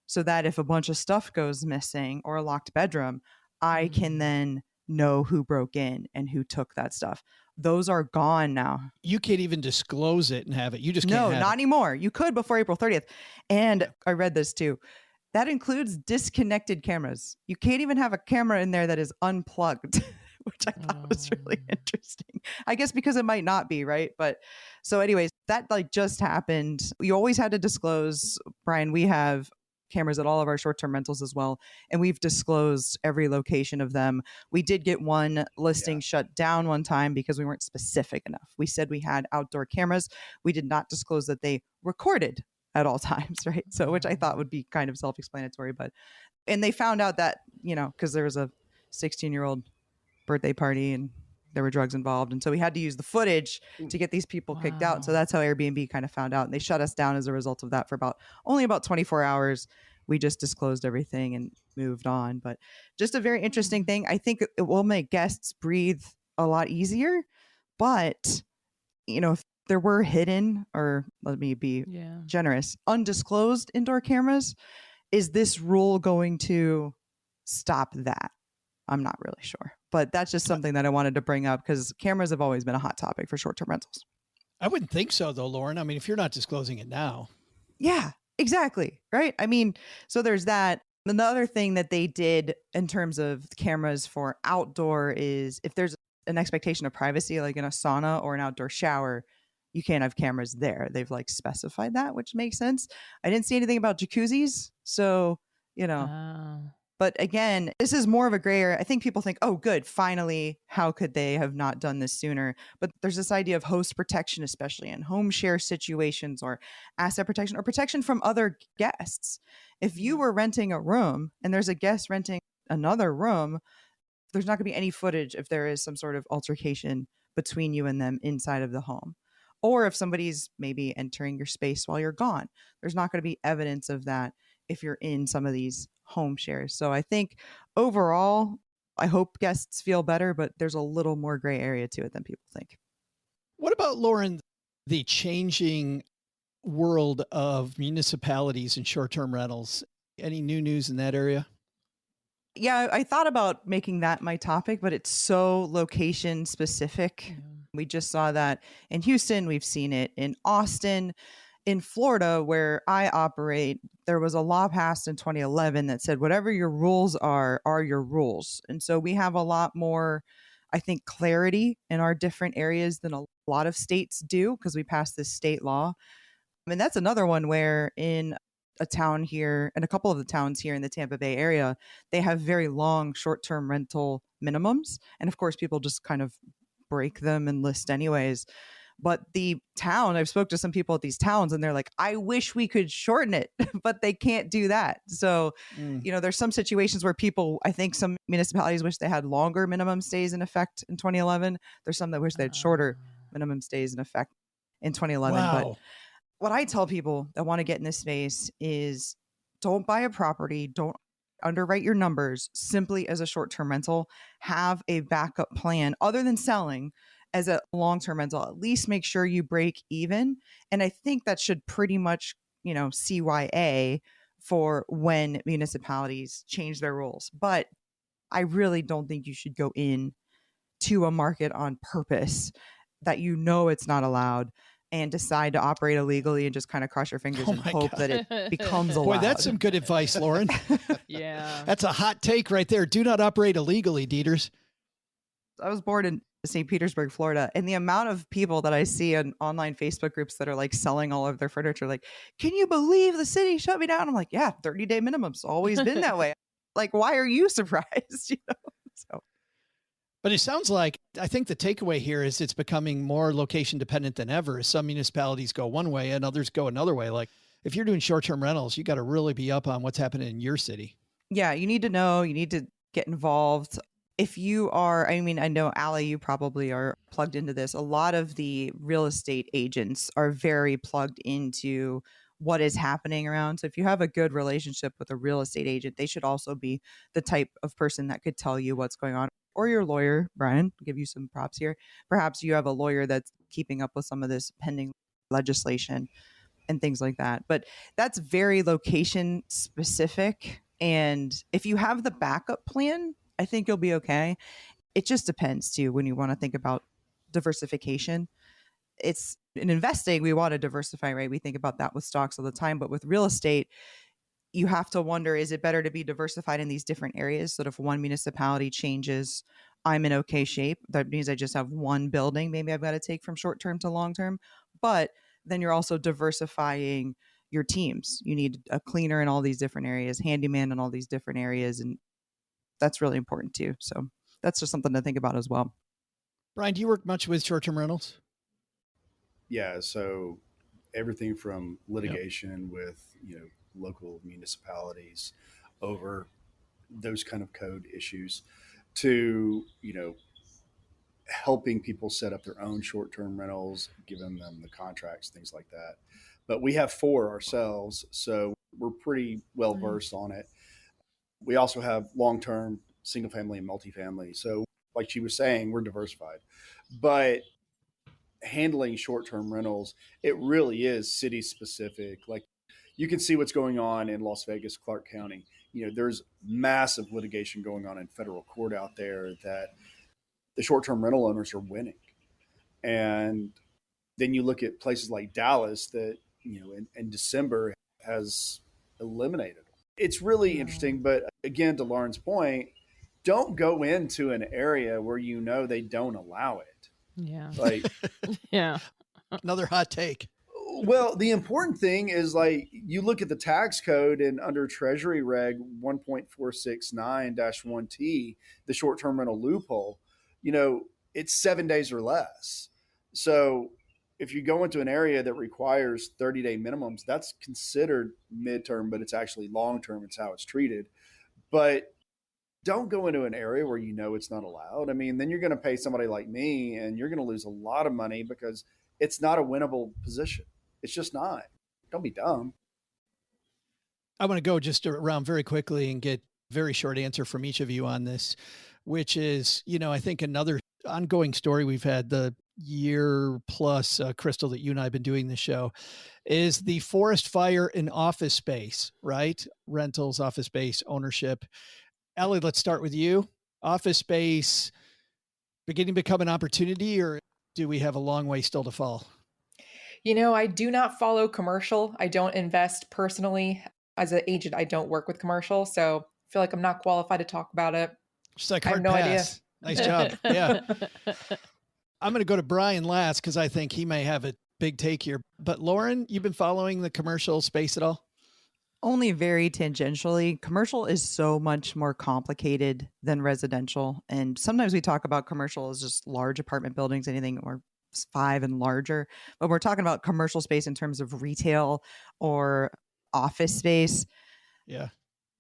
so that if a bunch of stuff goes missing, or a locked bedroom, I can then know who broke in and who took that stuff? Those are gone now. you can't even disclose it and have it. You just can't No, have not it. anymore. You could before April 30th. And I read this too. That includes disconnected cameras. You can't even have a camera in there that is unplugged, which I thought was really interesting. I guess because it might not be, right? But so anyways, that just happened. You always had to disclose, Brian. We have cameras at all of our short-term rentals as well, and we've disclosed every location of them. We did get one listing shut down one time because we weren't specific enough. We said we had outdoor cameras. We did not disclose that they recorded at all times, right? So, which I thought would be kind of self-explanatory, and they found out that, because there was a 16-year-old birthday party and there were drugs involved. And so we had to use the footage to get these people kicked out. So that's how Airbnb kind of found out. And they shut us down as a result of that for only about 24 hours. We just disclosed everything and moved on. But just a very interesting thing. I think it will make guests breathe a lot easier. But, if there were hidden, or let me be generous, undisclosed indoor cameras, is this rule going to stop that? I'm not really sure, but that's just something that I wanted to bring up because cameras have always been a hot topic for short-term rentals. I wouldn't think so, though, Lauren. I mean, if you're not disclosing it now. Yeah, exactly. Right. I mean, so there's that. And the other thing that they did in terms of cameras for outdoor is if there's an expectation of privacy, like in a sauna or an outdoor shower, you can't have cameras there. They've specified that, which makes sense. I didn't see anything about jacuzzis. So, But again, this is more of a gray area. I think people think, oh, good, finally, how could they have not done this sooner? But there's this idea of host protection, especially in home share situations or asset protection or protection from other guests. If you were renting a room and there's a guest renting another room, there's not going to be any footage if there is some sort of altercation between you and them inside of the home. Or if somebody's maybe entering your space while you're gone, there's not going to be evidence of that if you're in some of these home shares. So I think overall, I hope guests feel better, but there's a little more gray area to it than people think. What about, Lauren, the changing world of municipalities and short-term rentals. Any new news in that area? Yeah, I thought about making that my topic, but it's so location specific. Yeah. We just saw that in Houston. We've seen it in Austin. In Florida, where I operate, there was a law passed in 2011 that said whatever your rules are your rules. And so we have a lot more, I think, clarity in our different areas than a lot of states do because we passed this state law. And that's another one where in a town here and a couple of the towns here in the Tampa Bay area, they have very long short-term rental minimums. And of course, people just kind of break them and list anyways. But the town, I've spoke to some people at these towns and they're like, I wish we could shorten it, but they can't do that. So, there's some situations where people, I think some municipalities wish they had longer minimum stays in effect in 2011. There's some that wish they had shorter minimum stays in effect in 2011. Wow. But what I tell people that want to get in this space is don't buy a property, don't underwrite your numbers simply as a short-term rental. Have a backup plan other than selling as a long-term rental. At least make sure you break even. And I think that should pretty much, CYA for when municipalities change their rules. But I really don't think you should go in to a market on purpose that it's not allowed and decide to operate illegally and just kind of cross your fingers and hope that it becomes allowed. Boy, that's some good advice, Lauren. Yeah. That's a hot take right there. Do not operate illegally, Dieters. I was born in St. Petersburg, Florida, and the amount of people that I see in online Facebook groups that are like selling all of their furniture, like, can you believe the city shut me down? I'm like, yeah, 30-day minimum's always been that way. Like, why are you surprised? So. But it sounds like, I think the takeaway here is it's becoming more location dependent than ever. Some municipalities go one way and others go another way. Like if you're doing short-term rentals, you got to really be up on what's happening in your city. Yeah, you need to know, you need to get involved. If you are, I know, Allie, you probably are plugged into this. A lot of the real estate agents are very plugged into what is happening around. So if you have a good relationship with a real estate agent, they should also be the type of person that could tell you what's going on. Or your lawyer, Brian, I'll give you some props here. Perhaps you have a lawyer that's keeping up with some of this pending legislation and things like that. But that's very location specific. And if you have the backup plan, I think you'll be okay. It just depends too when you want to think about diversification. It's in investing, we want to diversify, right? We think about that with stocks all the time, but with real estate, you have to wonder, is it better to be diversified in these different areas so that if one municipality changes, I'm in okay shape? That means I just have one building. Maybe I've got to take from short term to long term, but then you're also diversifying your teams. You need a cleaner in all these different areas, handyman in all these different areas. And that's really important too. So that's just something to think about as well. Brian, do you work much with short-term rentals? Yeah. So everything from litigation with, local municipalities over those kind of code issues to, helping people set up their own short-term rentals, giving them the contracts, things like that. But we have 4 ourselves, so we're pretty well versed on it. We also have long-term, single-family, and multifamily. So like she was saying, we're diversified. But handling short-term rentals, it really is city-specific. Like you can see what's going on in Las Vegas, Clark County. There's massive litigation going on in federal court out there that the short-term rental owners are winning. And then you look at places like Dallas that, in December has eliminated. It's really interesting. But again, to Lauren's point, don't go into an area where they don't allow it. Yeah. Like, yeah. Another hot take. Well, the important thing is like you look at the tax code and under Treasury Reg 1.469-1T, the short-term rental loophole, it's 7 days or less. So if you go into an area that requires 30-day minimums, that's considered midterm, but it's actually long-term. It's how it's treated. But don't go into an area where it's not allowed. Then you're going to pay somebody like me and you're going to lose a lot of money because it's not a winnable position. It's just not. Don't be dumb. I want to go just around very quickly and get a very short answer from each of you on this, which is, I think another ongoing story we've had, the year plus, Crystal, that you and I have been doing this show, is the forest fire in office space, right? Rentals, office space, ownership. Ellie, let's start with you. Office space beginning to become an opportunity, or do we have a long way still to fall? I do not follow commercial. I don't invest personally. As an agent, I don't work with commercial. So I feel like I'm not qualified to talk about it. Just like I have hard no pass. idea. Nice job. Yeah. I'm going to go to Brian last because I think he may have a big take here. But Lauren, you've been following the commercial space at all? Only very tangentially. Commercial is so much more complicated than residential. And sometimes we talk about commercial as just large apartment buildings, anything or 5 and larger. But we're talking about commercial space in terms of retail or office space. Yeah.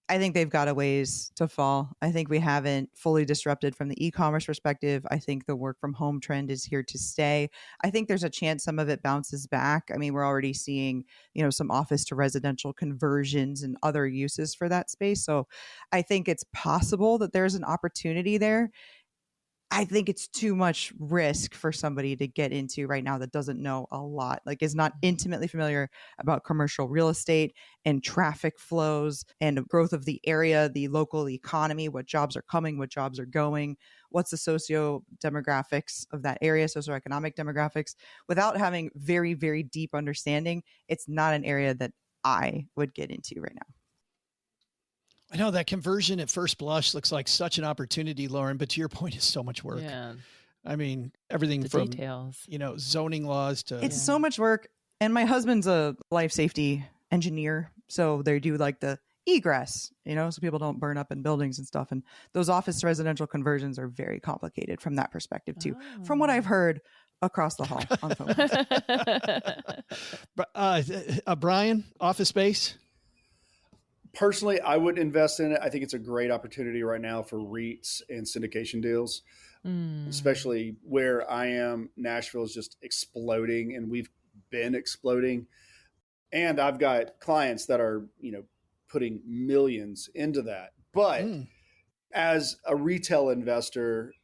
I think they've got a ways to fall. I think we haven't fully disrupted from the e-commerce perspective. I think the work from home trend is here to stay. I think there's a chance some of it bounces back. I mean, we're already seeing, some office to residential conversions and other uses for that space. So I think it's possible that there's an opportunity there. I think it's too much risk for somebody to get into right now that doesn't know a lot, like is not intimately familiar about commercial real estate and traffic flows and growth of the area, the local economy, what jobs are coming, what jobs are going, what's the socio-demographics of that area, socioeconomic demographics. Without having very, very deep understanding, it's not an area that I would get into right now. I know that conversion at first blush looks like such an opportunity, Lauren, but to your point, it's so much work. Yeah. I mean, everything The from details. Zoning laws to It's so much work. And my husband's a life safety engineer. So they do like the egress, so people don't burn up in buildings and stuff. And those office to residential conversions are very complicated from that perspective too, from what I've heard across the hall on phone. Brian, office space. Personally, I would invest in it. I think it's a great opportunity right now for REITs and syndication deals, especially where I am. Nashville is just exploding, and we've been exploding. And I've got clients that are, putting millions into that. But as a retail investor,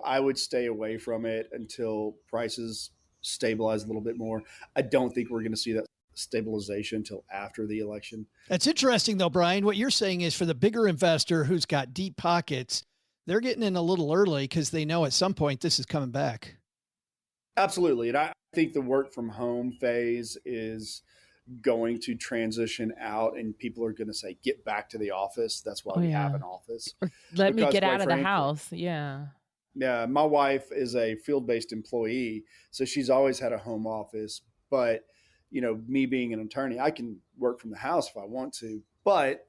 I would stay away from it until prices stabilize a little bit more. I don't think we're going to see that stabilization until after the election. That's interesting though, Brian. What you're saying is for the bigger investor who's got deep pockets, they're getting in a little early because they know at some point this is coming back. Absolutely. And I think the work from home phase is going to transition out, and people are going to say, get back to the office. That's why we have an office. Or let me get out of the house. Yeah. Yeah. My wife is a field-based employee, so she's always had a home office, but me being an attorney, I can work from the house if I want to. But,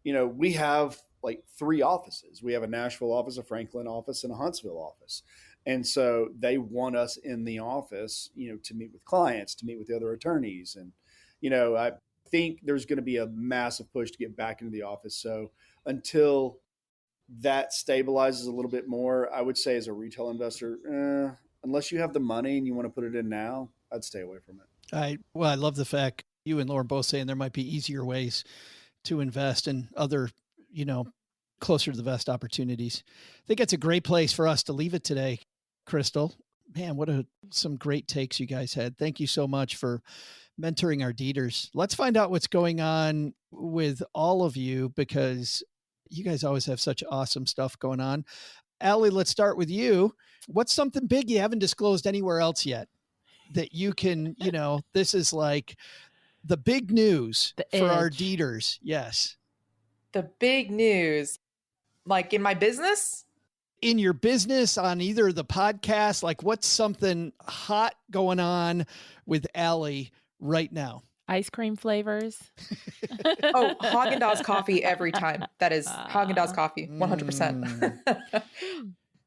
we have like 3 offices. We have a Nashville office, a Franklin office, and a Huntsville office. And so they want us in the office, to meet with clients, to meet with the other attorneys. And, I think there's going to be a massive push to get back into the office. So until that stabilizes a little bit more, I would say as a retail investor, unless you have the money and you want to put it in now, I'd stay away from it. I love the fact you and Lauren both saying there might be easier ways to invest in other, closer to the vest opportunities. I think it's a great place for us to leave it today. Crystal, man, some great takes you guys had. Thank you so much for mentoring our Deeters. Let's find out what's going on with all of you because you guys always have such awesome stuff going on. Allie, let's start with you. What's something big you haven't disclosed anywhere else yet? That you can, this is like the big news for our Deeters. Yes. The big news, like in my business? In your business, on either the podcast, like what's something hot going on with Allie right now? Ice cream flavors. Oh, Haagen-Dazs coffee every time. That is Haagen-Dazs coffee, 100%.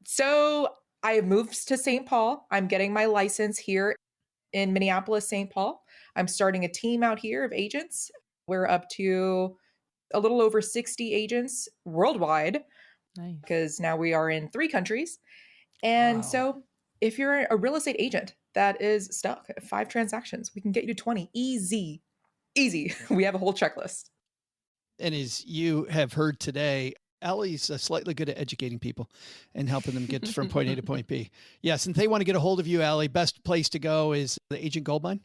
So I have moved to St. Paul. I'm getting my license here in Minneapolis, St. Paul. I'm starting a team out here of agents. We're up to a little over 60 agents worldwide. Nice. Because now we are in 3 countries. And so if you're a real estate agent that is stuck at 5 transactions, we can get you to 20. Easy. We have a whole checklist. And as you have heard today, Allie's slightly good at educating people and helping them get from point A to point B. Yes. And if they want to get a hold of you, Allie, best place to go is the Agent Goldmine.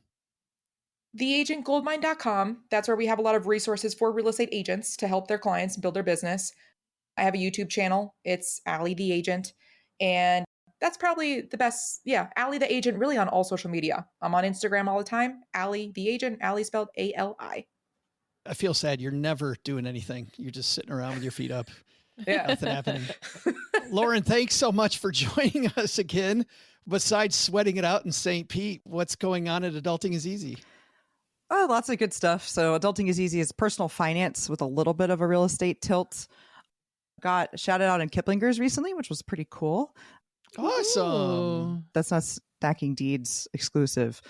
Theagentgoldmine.com. That's where we have a lot of resources for real estate agents to help their clients build their business. I have a YouTube channel. It's Allie the Agent. And that's probably the best. Yeah, Allie the Agent, really on all social media. I'm on Instagram all the time. Allie the Agent. Allie spelled A-L-I. I feel sad. You're never doing anything. You're just sitting around with your feet up. Yeah. Nothing happening. Lauren, thanks so much for joining us again. Besides sweating it out in St. Pete, what's going on at Adulting is Easy? Oh, lots of good stuff. So Adulting is Easy is personal finance with a little bit of a real estate tilt. Got shouted out in Kiplinger's recently, which was pretty cool. Awesome. That's not Stacking Deeds exclusive.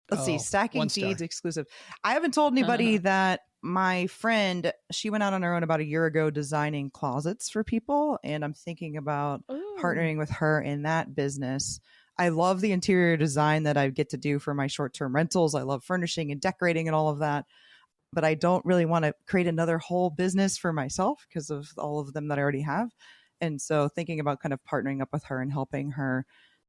Let's see, Stacking Deeds exclusive. I haven't told anybody that my friend, she went out on her own about a year ago designing closets for people. And I'm thinking about partnering with her in that business. I love the interior design that I get to do for my short-term rentals. I love furnishing and decorating and all of that. But I don't really want to create another whole business for myself because of all of them that I already have. And so thinking about kind of partnering up with her and helping her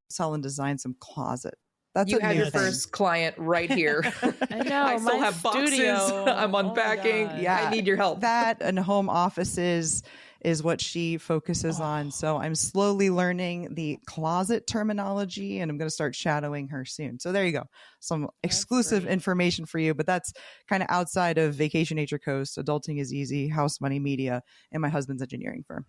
sell and design some closet. That's you have your first client right here. I know. I still have boxes. I'm unpacking. I need your help. That and home offices is what she focuses on. So I'm slowly learning the closet terminology and I'm going to start shadowing her soon. So there you go. Some exclusive information for you, but that's kind of outside of Vacation Nature Coast, Adulting is Easy, House Money Media, and my husband's engineering firm.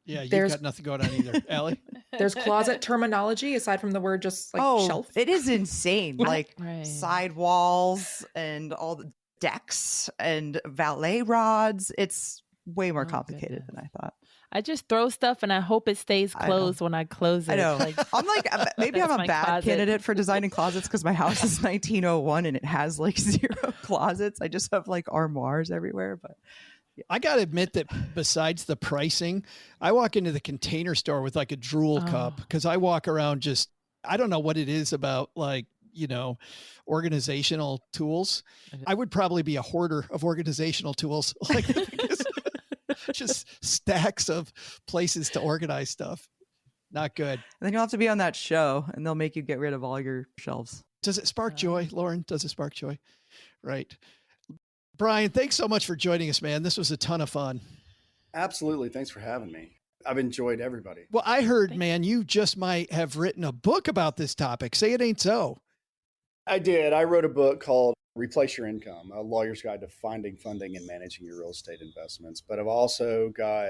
Yeah, you've got nothing going on either. Allie? There's closet terminology aside from the word just like shelf. It is insane. Like side walls and all the decks and valet rods. It's way more complicated than I thought. I just throw stuff and I hope it stays closed when I close it. I know. I'm like, maybe I'm a bad candidate for designing closets because my house is 1901 and it has like 0 closets. I just have like armoires everywhere, but I got to admit that besides the pricing, I walk into the Container Store with like a drool cup because I walk around just, I don't know what it is about like, organizational tools. I would probably be a hoarder of organizational tools. Like just stacks of places to organize stuff. Not good. And then you'll have to be on that show and they'll make you get rid of all your shelves. Does it spark joy, Lauren? Does it spark joy? Right. Brian, thanks so much for joining us, man. This was a ton of fun. Absolutely. Thanks for having me. I've enjoyed everybody. Well, I heard, man, you just might have written a book about this topic. Say it ain't so. I did. I wrote a book called Replace Your Income, a lawyer's guide to finding, funding, and managing your real estate investments. But I've also got,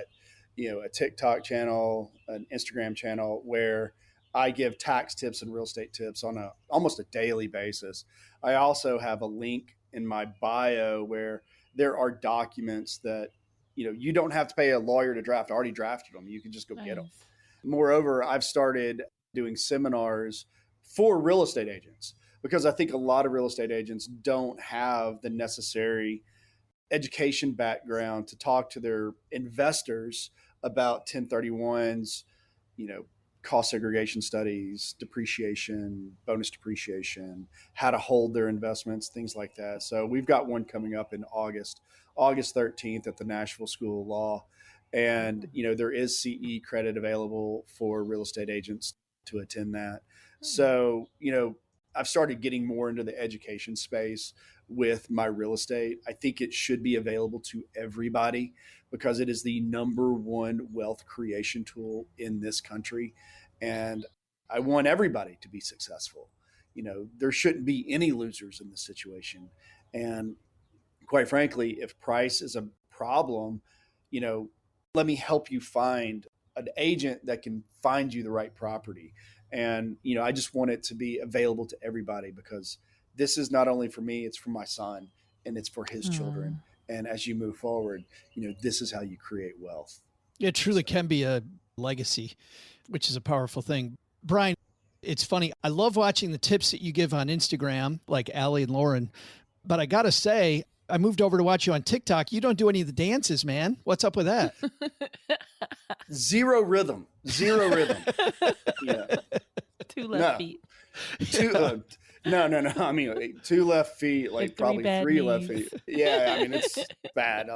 a TikTok channel, an Instagram channel where I give tax tips and real estate tips on almost a daily basis. I also have a link in my bio where there are documents that, you don't have to pay a lawyer to draft. I already drafted them. You can just go get them. Moreover, I've started doing seminars for real estate agents because I think a lot of real estate agents don't have the necessary education background to talk to their investors about 1031s, cost segregation studies, depreciation, bonus depreciation, how to hold their investments, things like that. So we've got one coming up in August 13th at the Nashville School of Law. And, there is CE credit available for real estate agents to attend that. So, I've started getting more into the education space with my real estate. I think it should be available to everybody because it is the #1 wealth creation tool in this country. And I want everybody to be successful. There shouldn't be any losers in this situation. And quite frankly, if price is a problem, let me help you find an agent that can find you the right property. And, I just want it to be available to everybody because this is not only for me, it's for my son and it's for his children. And as you move forward, this is how you create wealth. It truly can be a legacy, which is a powerful thing. Brian, it's funny. I love watching the tips that you give on Instagram, like Allie and Lauren, but I got to say, I moved over to watch you on TikTok. You don't do any of the dances, man. What's up with that? Zero rhythm. Yeah. 2 left feet. No. I mean, like, 2 left feet, like Three probably bad 3 left knees. feet. Yeah, I mean, it's bad.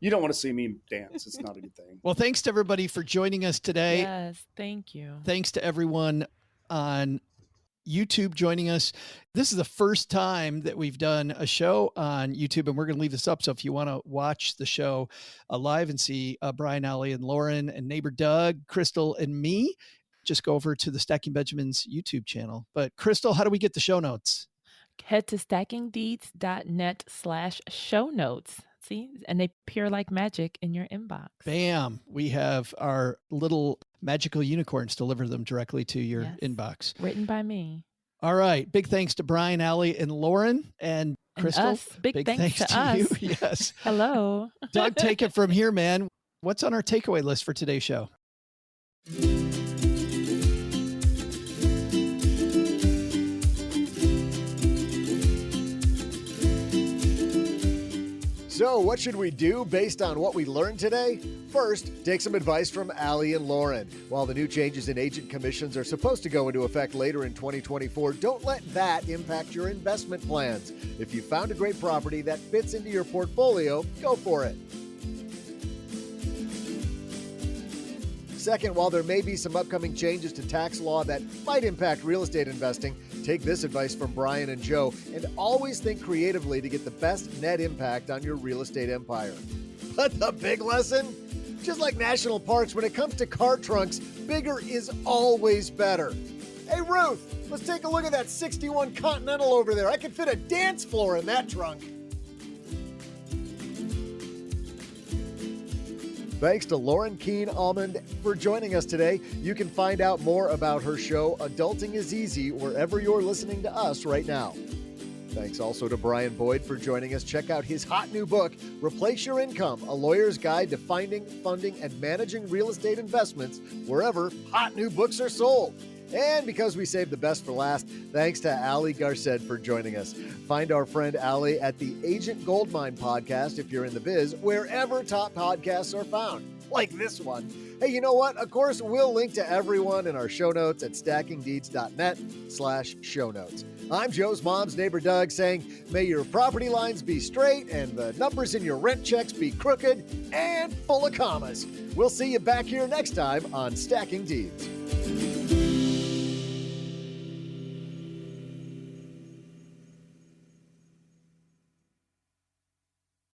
You don't want to see me dance. It's not a good thing. Well, thanks to everybody for joining us today. Yes, thank you. Thanks to everyone on YouTube joining us. This is the first time that we've done a show on YouTube, and we're going to leave this up. So if you want to watch the show live and see Brian, Allie, and Lauren, and neighbor Doug, Crystal, and me, just go over to the Stacking Benjamins YouTube channel. But Crystal, how do we get the show notes? Head to stackingdeeds.net/show notes. See, and they appear like magic in your inbox. Bam. We have our little magical unicorns deliver them directly to your inbox. Written by me. All right. Big thanks to Brian, Allie, and Lauren, and Crystal. And us. Big thanks to us. You. Yes. Hello. Doug, take it from here, man. What's on our takeaway list for today's show? So what should we do based on what we learned today? First, take some advice from Allie and Lauren. While the new changes in agent commissions are supposed to go into effect later in 2024, don't let that impact your investment plans. If you found a great property that fits into your portfolio, go for it. Second, while there may be some upcoming changes to tax law that might impact real estate investing, take this advice from Brian and Joe and always think creatively to get the best net impact on your real estate empire. But the big lesson? Just like national parks, when it comes to car trunks, bigger is always better. Hey, Ruth, let's take a look at that 61 Continental over there. I could fit a dance floor in that trunk. Thanks to Lauren Keen Aumond for joining us today. You can find out more about her show, Adulting is Easy, wherever you're listening to us right now. Thanks also to Brian Boyd for joining us. Check out his hot new book, Replace Your Income, A Lawyer's Guide to Finding, Funding, and Managing Real Estate Investments, wherever hot new books are sold. And because we saved the best for last, thanks to Allie Garced for joining us. Find our friend Allie at the Agent Goldmine podcast if you're in the biz, wherever top podcasts are found, like this one. Hey, you know what? Of course, we'll link to everyone in our show notes at stackingdeeds.net/show notes. I'm Joe's mom's neighbor Doug saying, may your property lines be straight and the numbers in your rent checks be crooked and full of commas. We'll see you back here next time on Stacking Deeds.